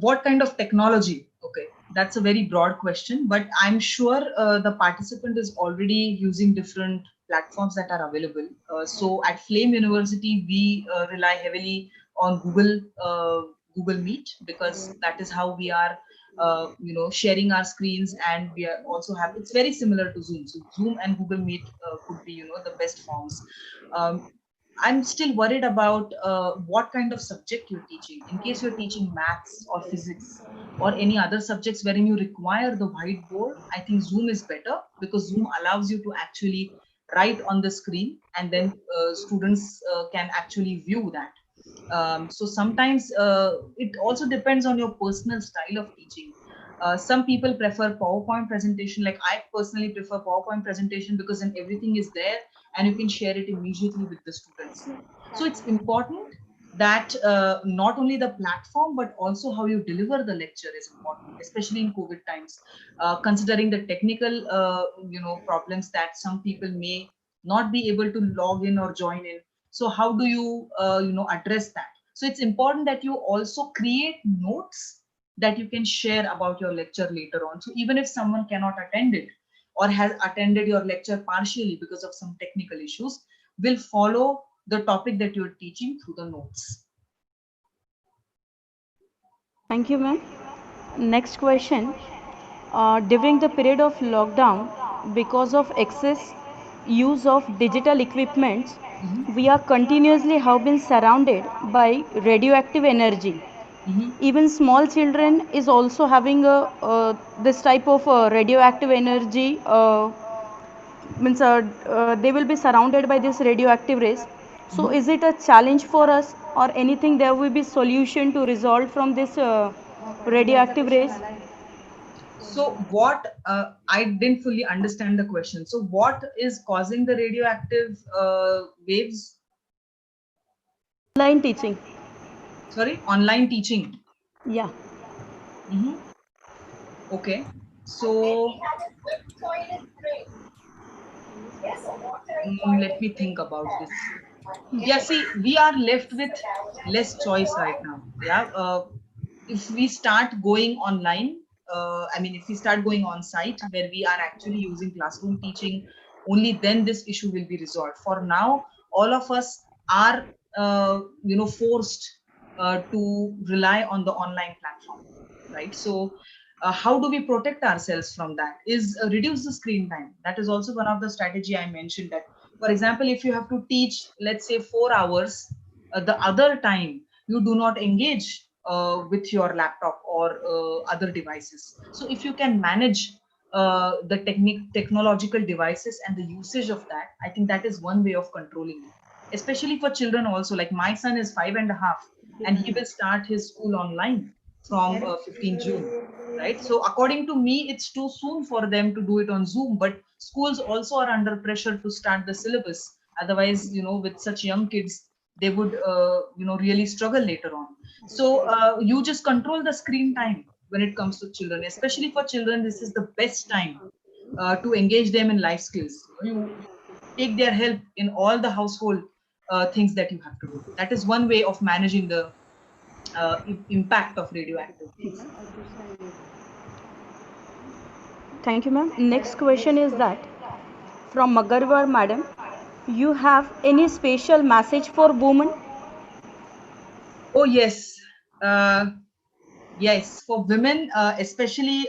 What kind of technology? Okay, that's a very broad question, but I'm sure the participant is already using different platforms that are available. So at Flame University, we rely heavily on Google Meet, because that is how we are sharing our screens, and we are also have, it's very similar to Zoom. So Zoom and Google Meet could be the best forms. I'm still worried about what kind of subject you're teaching. In case you're teaching maths or physics or any other subjects wherein you require the whiteboard, I think Zoom is better, because Zoom allows you to actually write on the screen, and then students can actually view that. So sometimes it also depends on your personal style of teaching. Some people prefer PowerPoint presentation. Like I personally prefer PowerPoint presentation because then everything is there and you can share it immediately with the students. So it's important that not only the platform but also how you deliver the lecture is important, especially in COVID times, considering the technical problems that some people may not be able to log in or join in. So how do you address that? So it's important that you also create notes that you can share about your lecture later on. So even if someone cannot attend it or has attended your lecture partially because of some technical issues, will follow the topic that you're teaching through the notes. Thank you, ma'am. Next question. During the period of lockdown, because of excess use of digital equipments, we are continuously have been surrounded by radioactive energy. Even small children is also having this type of radioactive energy. Means they will be surrounded by this radioactive rays. So is it a challenge for us, or anything there will be solution to resolve from this radioactive rays? So what I didn't fully understand the question. So what is causing the radioactive waves? Online teaching. Sorry, online teaching. Yeah. Okay. So let me think about this. Yeah, see, we are left with less choice right now. Yeah. If we start going online, if we start going on site where we are actually using classroom teaching, only then this issue will be resolved. For now, all of us are, forced to rely on the online platform, right? So, how do we protect ourselves from that? Is reduce the screen time. That is also one of the strategy I mentioned. That, for example, if you have to teach, let's say 4 hours, the other time you do not engage with your laptop or other devices. So if you can manage the technological devices and the usage of that, I think that is one way of controlling it. Especially for children also. Like my son is 5.5, and he will start his school online from 15 June. Right. So according to me, it's too soon for them to do it on Zoom. But schools also are under pressure to start the syllabus. Otherwise, with such young kids, they would really struggle later on. So you just control the screen time when it comes to children. Especially for children, this is the best time to engage them in life skills. You take their help in all the household things that you have to do. That is one way of managing the impact of radioactive things. Thank you, ma'am. Next question is that from Magarwar madam, you have any special message for women? Oh yes, yes, for women, especially.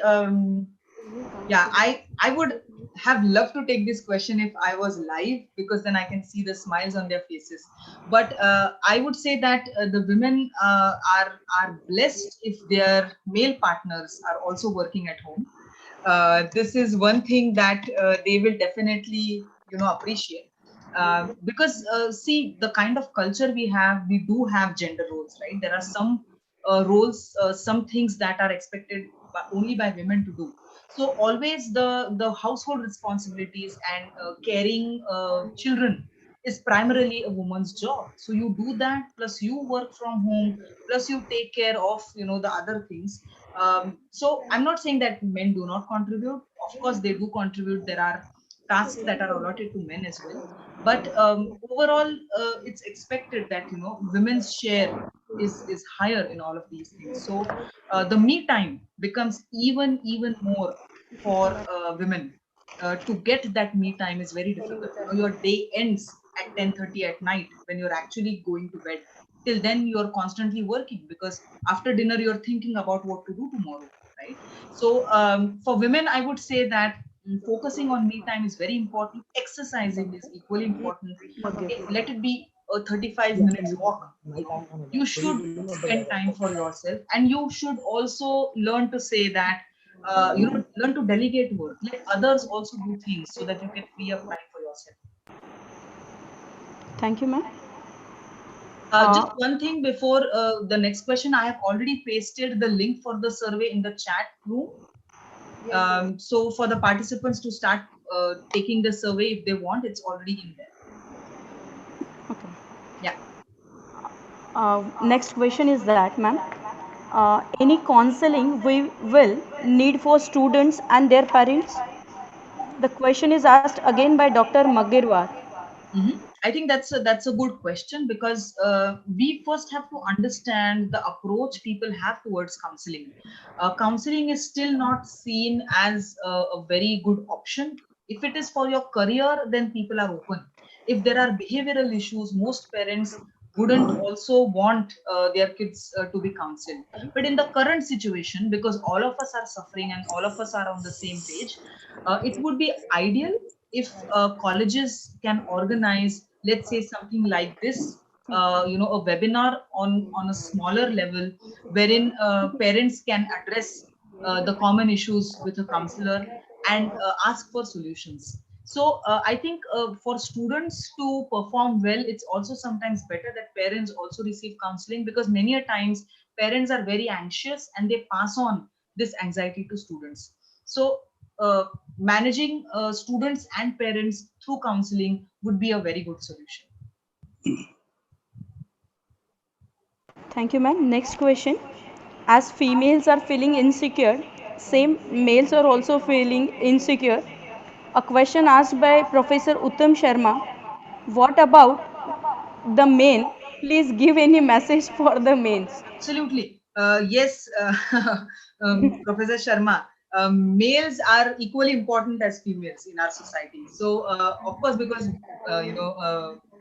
Yeah, I would have loved to take this question if I was live, because then I can see the smiles on their faces. But I would say that the women are blessed if their male partners are also working at home. This is one thing that they will definitely appreciate. Because see, the kind of culture we do have gender roles, right? There are some roles, some things that are expected only by women to do. So always the household responsibilities and caring children is primarily a woman's job. So you do that, plus you work from home, plus you take care of the other things. So I'm not saying that men do not contribute. Of course they do contribute. There are tasks that are allotted to men as well. But overall, it's expected that women's share is higher in all of these things. So the me time becomes even more for women. To get that me time is very difficult. Your day ends at 10:30 at night when you're actually going to bed. Till then you're constantly working, because after dinner you're thinking about what to do tomorrow, right? So for women, I would say that focusing on me time is very important. Exercising is equally important. Let it be a 35 minutes walk. You should spend time for yourself, and you should also learn to say that learn to delegate work. Let others also do things so that you can free up time for yourself. Thank you, ma'am. Just one thing before the next question, I have already pasted the link for the survey in the chat room. So for the participants to start taking the survey if they want, it's already in there. Okay. Yeah. Next question is that, ma'am, any counseling we will need for students and their parents? The question is asked again by Dr. Magirwar. I think that's a good question, because we first have to understand the approach people have towards counseling. Counseling is still not seen as a very good option. If it is for your career, then people are open. If there are behavioral issues, most parents wouldn't also want their kids to be counseled. But in the current situation, because all of us are suffering and all of us are on the same page, it would be ideal if colleges can organize, let's say, something like this, a webinar on a smaller level, wherein parents can address the common issues with a counselor and ask for solutions. So I think for students to perform well, it's also sometimes better that parents also receive counseling, because many a times parents are very anxious and they pass on this anxiety to students. So managing students and parents through counseling would be a very good solution. Thank you, ma'am. Next question. As females are feeling insecure, same males are also feeling insecure. A question asked by Professor Uttam Sharma. What about the men? Please give any message for the males. Absolutely. Yes, Professor Sharma, males are equally important as females in our society. So, of course, because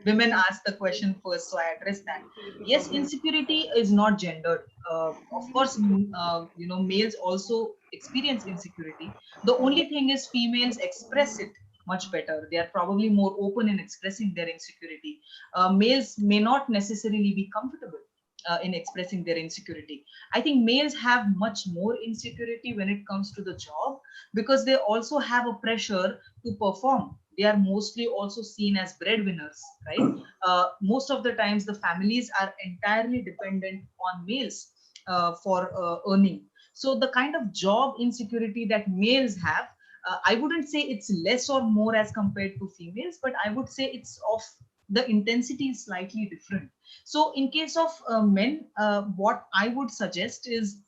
women asked the question first, so I address that. Yes, insecurity is not gendered. Of course, males also experience insecurity. The only thing is females express it much better. They are probably more open in expressing their insecurity. Males may not necessarily be comfortable in expressing their insecurity. I think males have much more insecurity when it comes to the job, because they also have a pressure to perform. They are mostly also seen as breadwinners, right? Most of the times, the families are entirely dependent on males for earning. So the kind of job insecurity that males have, I wouldn't say it's less or more as compared to females, but I would say it's of the intensity is slightly different. So in case of men, what I would suggest is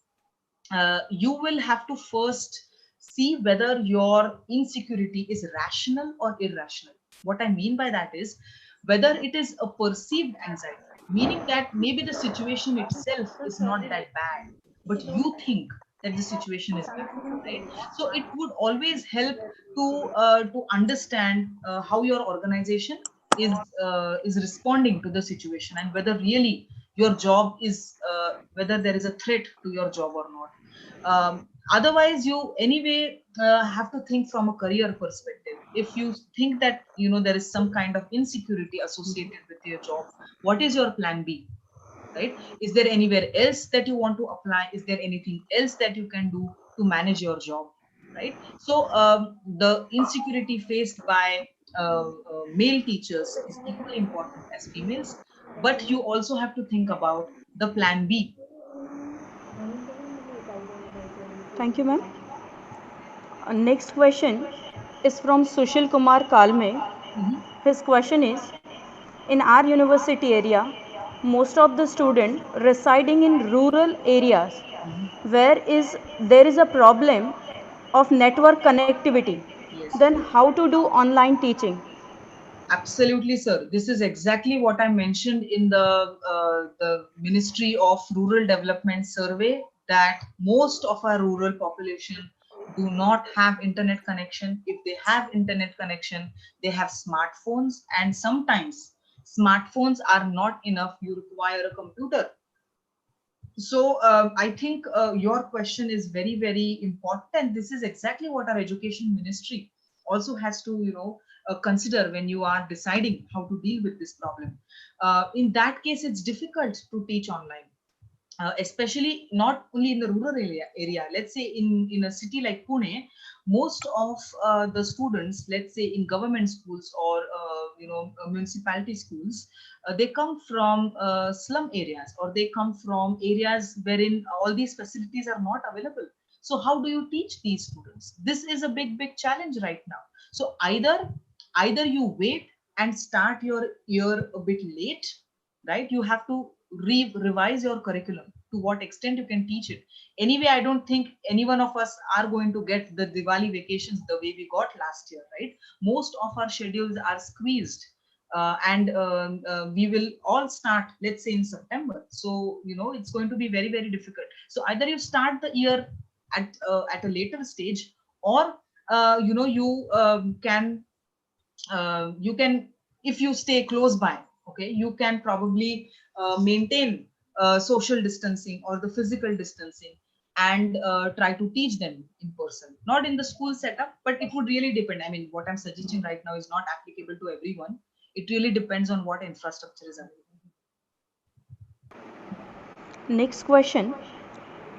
you will have to first see whether your insecurity is rational or irrational. What I mean by that is whether it is a perceived anxiety, meaning that maybe the situation itself is not that bad, but you think that the situation is bad, right? So it would always help to understand how your organization is responding to the situation, and whether really your job is whether there is a threat to your job or not. Otherwise, you anyway have to think from a career perspective. If you think that there is some kind of insecurity associated with your job, what is your plan B? Right? Is there anywhere else that you want to apply? Is there anything else that you can do to manage your job? Right? So the insecurity faced by male teachers is equally important as females, but you also have to think about the plan B. Thank you, ma'am. Next question is from Sushil Kumar Kalme. Mhm. His question is, in our university area, most of the students residing in rural areas Mhm. where there is a problem of network connectivity, Yes. then how to do online teaching? Absolutely, sir. This is exactly what I mentioned in the Ministry of Rural Development survey, that most of our rural population do not have internet connection. If they have internet connection, they have smartphones, and sometimes smartphones are not enough. You require a computer. So I think your question is very, very important, and this is exactly what our education ministry also has to, consider when you are deciding how to deal with this problem. In that case, it's difficult to teach online, especially not only in the rural area. Let's say in a city like Pune, most of the students, let's say in government schools or municipality schools, they come from slum areas, or they come from areas wherein all these facilities are not available. So how do you teach these students? This is a big challenge right now. So either you wait and start your year a bit late, right? You have to revise your curriculum to what extent you can teach it. Anyway, I don't think any one of us are going to get the Diwali vacations the way we got last year, right? Most of our schedules are squeezed, and we will all start, let's say, in September. So it's going to be very difficult. So either you start the year at a later stage, or you can, if you stay close by, okay, you can probably maintain social distancing or the physical distancing, and try to teach them in person, not in the school setup. But it would really depend. I mean, what I'm suggesting right now is not applicable to everyone. It really depends on what infrastructure is available. Next question.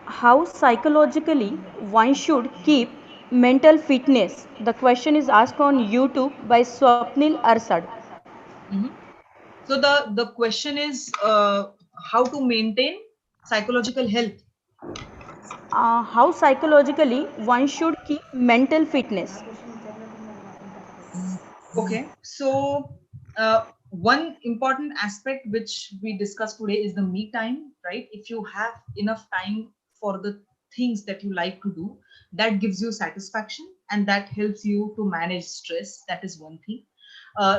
How psychologically one should keep mental fitness? The question is asked on YouTube by Swapnil Arsad. Mhm. So the question is, how to maintain psychological health. How psychologically one should keep mental fitness? Okay, so one important aspect which we discussed today is the me time, right? If you have enough time for the things that you like to do, that gives you satisfaction and that helps you to manage stress. That is one thing.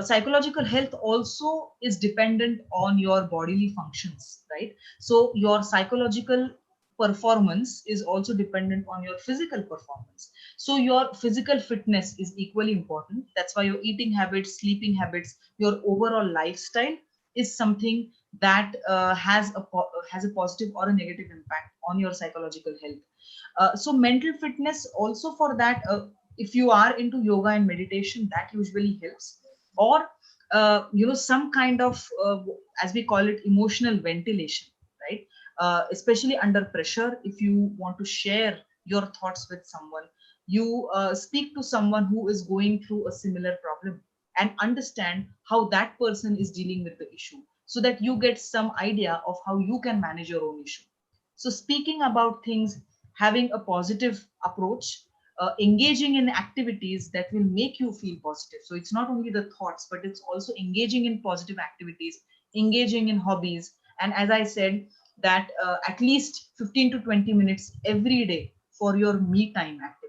Psychological health also is dependent on your bodily functions, right? So your psychological performance is also dependent on your physical performance. So your physical fitness is equally important. That's why your eating habits, sleeping habits, your overall lifestyle is something that has a positive or a negative impact on your psychological health. So mental fitness also, for that, if you are into yoga and meditation, that usually helps. Or some kind of as we call it, emotional ventilation, right? Especially under pressure, if you want to share your thoughts with someone, you speak to someone who is going through a similar problem and understand how that person is dealing with the issue, so that you get some idea of how you can manage your own issue. So speaking about things, having a positive approach, engaging in activities that will make you feel positive. So it's not only the thoughts, but it's also engaging in positive activities, engaging in hobbies. And as I said, that at least 15 to 20 minutes every day for your me time activity.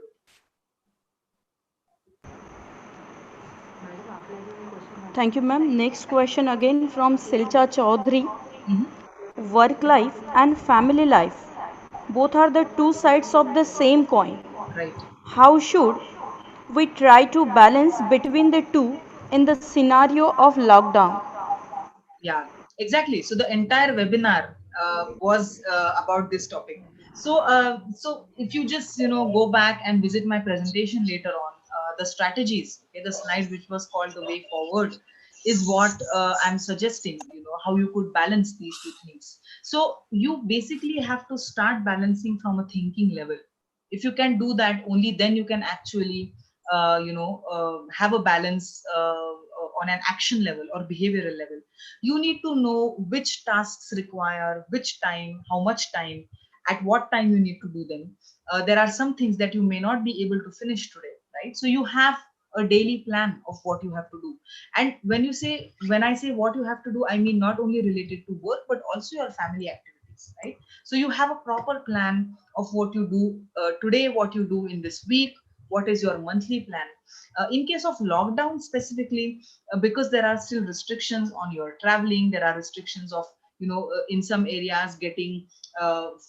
Thank you, ma'am. Next question again from Silcha Chaudhary. Mhm. Work life and family life both are the two sides of the same coin. Right. How should we try to balance between the two in the scenario of lockdown? Yeah, exactly. So the entire webinar was about this topic. So if you just go back and visit my presentation later on, the strategies, okay, the slide which was called the way forward, is what I'm suggesting. How you could balance these two things. So you basically have to start balancing from a thinking level. If you can do that, only then you can actually have a balance on an action level or behavioral level. You need to know which tasks require which time, how much time, at what time you need to do them. There are some things that you may not be able to finish today, right? So you have a daily plan of what you have to do. And when I say what you have to do, I mean not only related to work but also your family activities, right? So you have a proper plan of what you do today, what you do in this week, what is your monthly plan. In case of lockdown specifically, because there are still restrictions on your traveling, there are restrictions of in some areas getting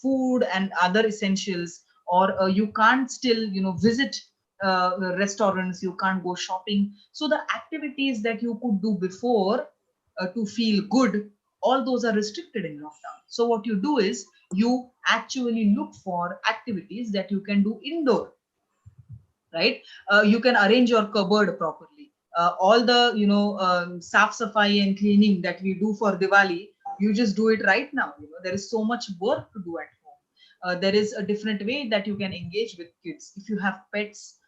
food and other essentials, or you can't still visit restaurants, you can't go shopping. So the activities that you could do before to feel good, all those are restricted in lockdown. So what you do is you actually look for activities that you can do indoor, right? You can arrange your cupboard properly. All the saf safai and cleaning that we do for Diwali, you just do it right now. There is so much work to do at home. There is a different way that you can engage with kids. If you have pets,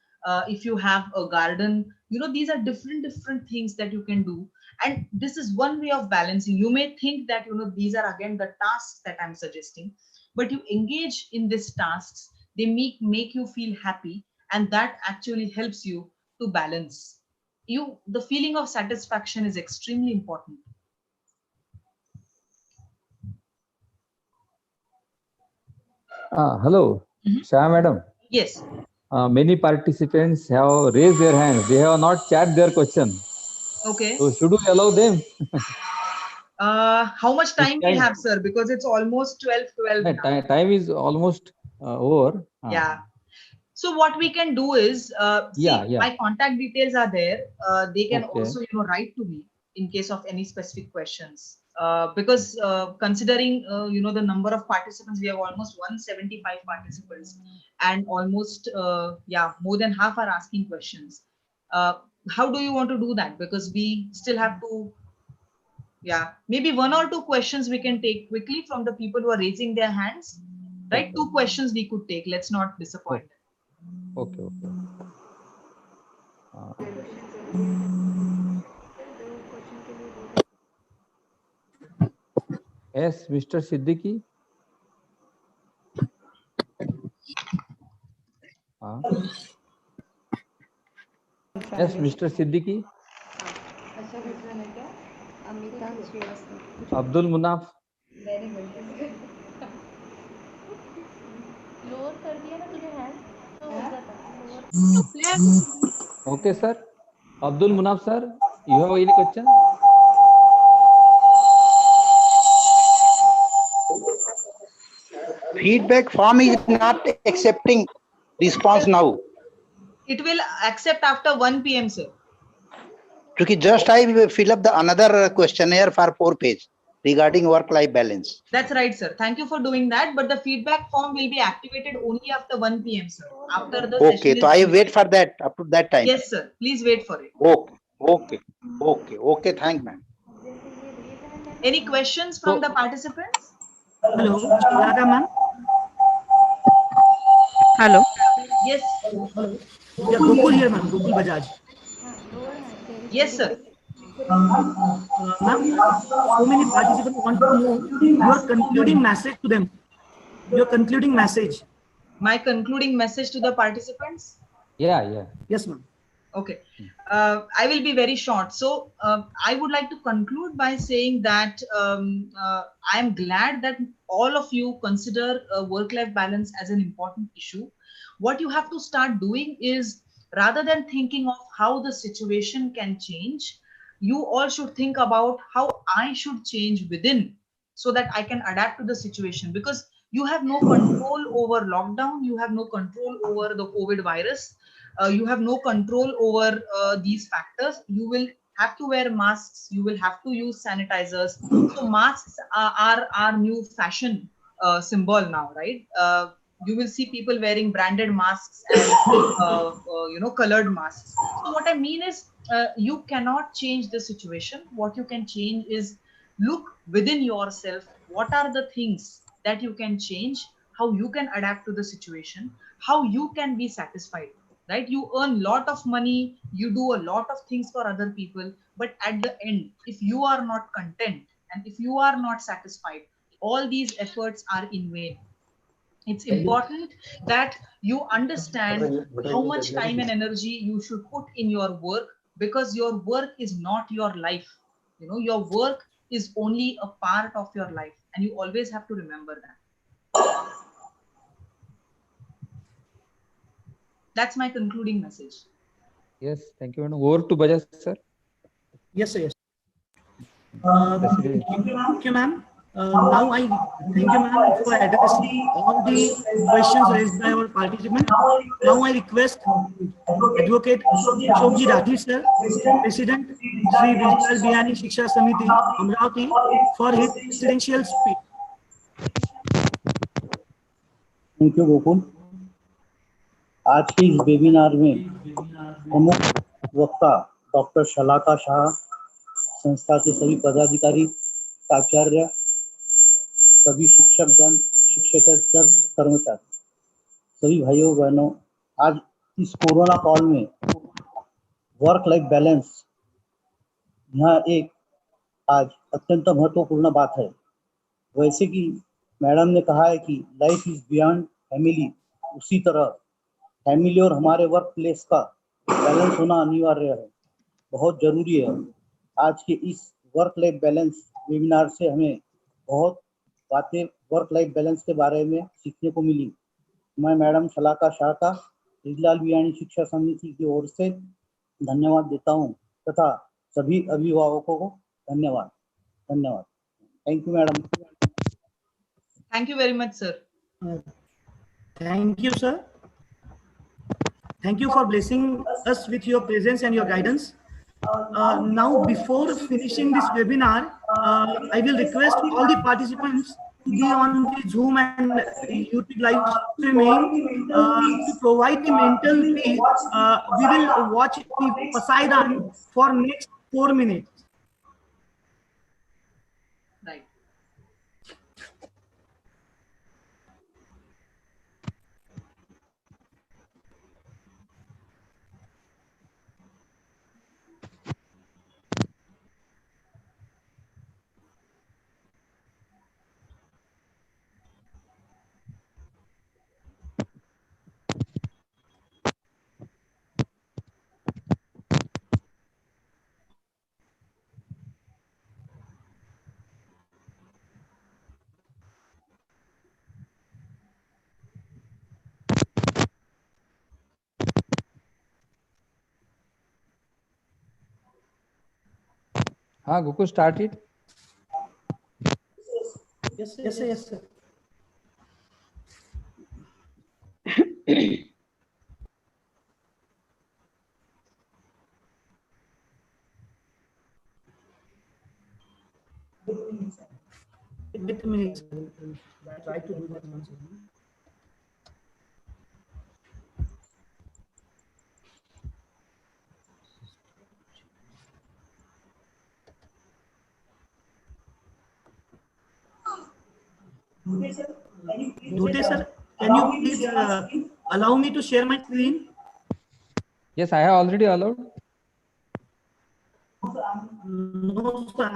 if you have a garden, these are different things that you can do, and this is one way of balancing. You may think that these are again the tasks that I'm suggesting, but you engage in these tasks, they make you feel happy, and that actually helps you to balance. The feeling of satisfaction is extremely important. Hello, Shah madam. Yes. Many participants have raised their hands. They have not chat their question. Okay. So should we allow them? How much time we have, sir? Because it's almost 12 now. Time is almost over. Yeah. So what we can do is, my contact details are there. They can also, write to me in case of any specific questions. Because considering, the number of participants, we have almost 175 participants, and almost, more than half are asking questions. How do you want to do that? Because we still have to, maybe one or two questions we can take quickly from the people who are raising their hands, right? 2 questions we could take. Let's not disappoint. Okay. Yes, Mr. Siddiqui. Yes, Mr. Siddiqui. Abdul Munaf. Okay, sir. Abdul Munaf, sir, you have any question? Feedback form is not accepting response now. It will accept after 1 p.m, sir. Because just I fill up the another questionnaire for 4 pages regarding work-life balance. That's right, sir. Thank you for doing that. But the feedback form will be activated only after 1 p.m, sir. After the okay, so I wait for that up to that time. Yes, sir. Please wait for it. Okay. Thank you, ma'am. Any questions from the participants? Hello, Radha ma'am. Hello. Yes. Hello. Yeah, Gokul here, ma'am. Gokul Bajaj. Yes, sir. Ma'am, so many participants want to know your concluding message to them. Your concluding message. My concluding message to the participants? Yeah. Yes, ma'am. Okay. I will be very short. So I would like to conclude by saying that I am glad that all of you consider work-life balance as an important issue. What you have to start doing is, rather than thinking of how the situation can change, you all should think about how I should change within, so that I can adapt to the situation. Because you have no control over lockdown, you have no control over the COVID virus. You have no control over these factors. You will have to wear masks, you will have to use sanitizers. So masks are our new fashion symbol now, right? You will see people wearing branded masks and colored masks. So what I mean is, you cannot change the situation. What you can change is look within yourself. What are the things that you can change? How you can adapt to the situation? How you can be satisfied? Right? You earn lot of money, you do a lot of things for other people, but at the end, if you are not content and if you are not satisfied, all these efforts are in vain. It's important that you understand how much time and energy you should put in your work, because your work is not your life. Your work is only a part of your life, and you always have to remember that. That's my concluding message. Yes, thank you. Over to Bajaj, sir. Yes, sir. Yes. Thank you, ma'am. Now I thank you, ma'am, for addressing all the questions raised by our participants. Now I request Advocate Ashokji Rathi, sir, President Sri Vijayal Bihani Shiksha Samiti, Amravati, for his presidential speech. Thank you Gokul. आज की इस webinar में प्रमुख वक्ता doctor शलाका शाह, संस्था के सभी पदाधिकारी, प्राचार्य, सभी शिक्षकगण, शिक्षकेतर कर्मचारी, सभी भाइयों बहनों, आज इस कोरोना काल में वर्क लाइफ बैलेंस यह एक आज अत्यंत महत्वपूर्ण बात है। वैसे कि मैडम ने कहा है कि लाइफ इज बियॉन्ड फैमिली, उसी तरह फैमिली और हमारे वर्क प्लेस का बैलेंस होना अनिवार्य है, बहुत जरूरी है। आज के इस वर्क लाइफ बैलेंस वेबिनार से हमें बहुत बातें वर्क लाइफ बैलेंस के बारे में सीखने को मिली। मैं मैडम शलाका शाह का ब्रिजलाल बियाणी शिक्षा समिति की ओर से धन्यवाद देता हूँ तथा सभी अभिभावकों को धन्यवाद। Thank you madam. Thank you very much, sir. Thank you, sir. Thank you for blessing us with your presence and your guidance. Now, before finishing this webinar, I will request all the participants to be on the Zoom and YouTube live streaming to provide the mental peace. We will watch the Poseidon for next 4 minutes. Right. हाँ Gokul, start it. Yes, sir. Yes, sir. Yes, sir. Wait a minute. I'll try to do that once again. Dhute sir, can you please allow me to share my screen? Yes, I have already allowed. No, sir,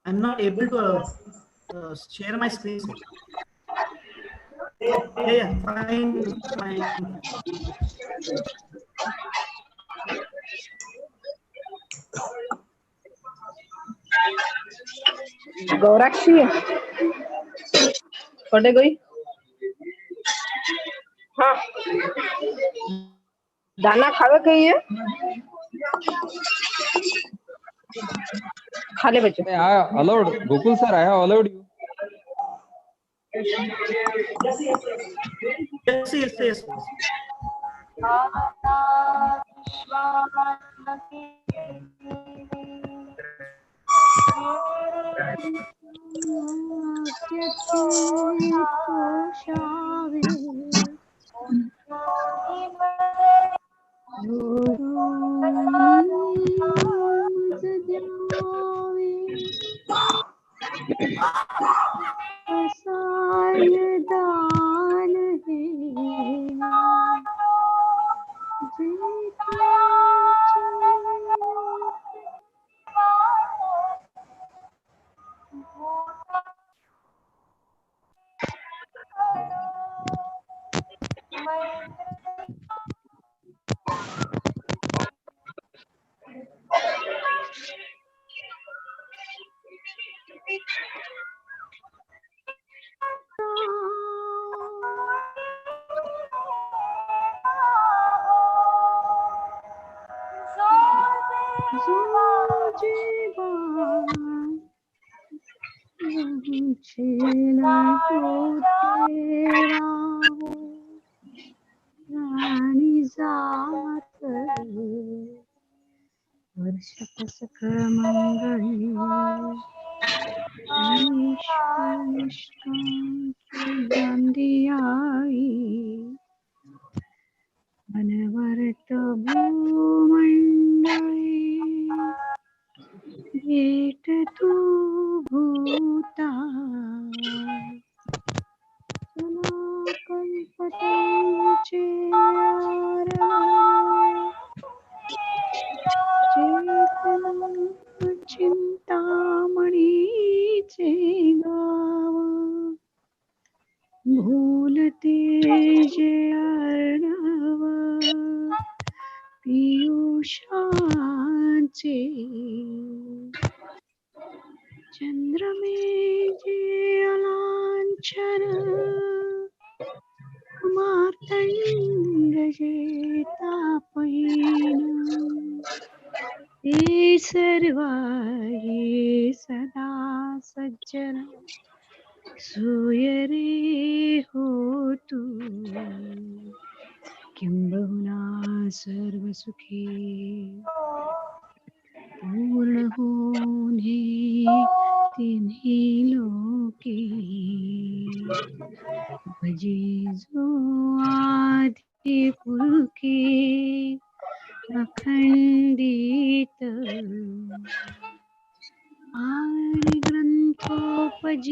I'm not able to share my screen, sir. Yeah, fine. गौराक्षी कटे गई। हाँ, दाना खावे कहीं है, खा ले बच्चे। I have allowed Gokul sir. I have allowed you. Yes. अनवरत भूमंडळे भेट तू भूता चला कल्पतरुचे आरव चेतना चिंतामणीचे गाव भूलते जे अर्णव पियुषाचे चंद्रमे जे अलांछन मार्तंड जे तापहीन ते सर्वाये सदा सज्जन सोय रे होतु किंबहुना सर्व सुखी पूर्ण होणे तिन्ही लोके भजे जो आधी पुरखे अखंडित आणि ग्रंथोपजीवी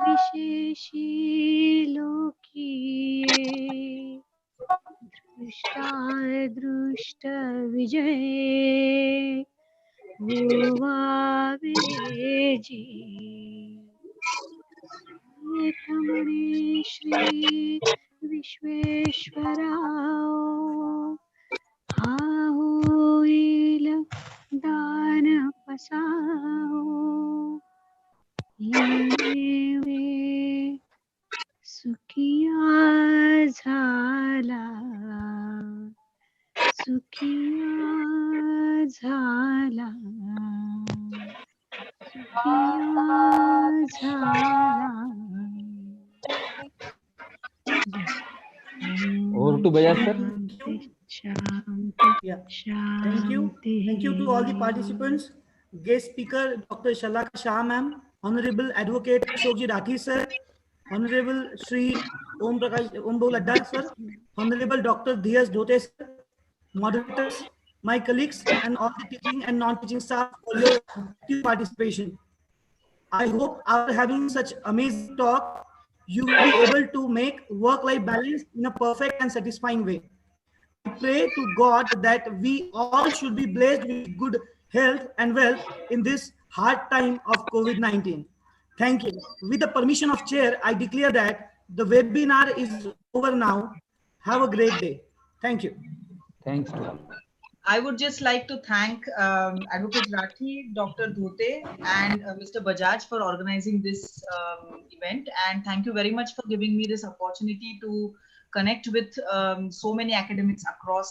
विशेषी लोकीये दृष्टादृष्ट विजय होवावे जी एकमणे श्री विश्वेश्वराव हा होईल दान पसाव येणे सुखिया झाला सुखिया झाला सुखिया झाला Over to Bajaj sir. Yeah. Thank you. Thank you to all the participants. Guest speaker Dr. Shalaka Shah ma'am, Honorable Advocate Ashokji Rathi sir, Honorable Shri Om Bahul Adda sir, Honorable Dr. Diyas Dhote sir, moderators, my colleagues, and all the teaching and non-teaching staff for your active participation. I hope after having such amazing talk, you will be able to make work-life balance in a perfect and satisfying way. I pray to God that we all should be blessed with good health and wealth in this hard time of COVID-19. Thank you. With the permission of chair, I declare that the webinar is over now. Have a great day. Thank you. Thanks to all. I would just like to thank Advocate Rathi, Dr. Dhote, and Mr. Bajaj for organizing this event. And thank you very much for giving me this opportunity to connect with so many academics across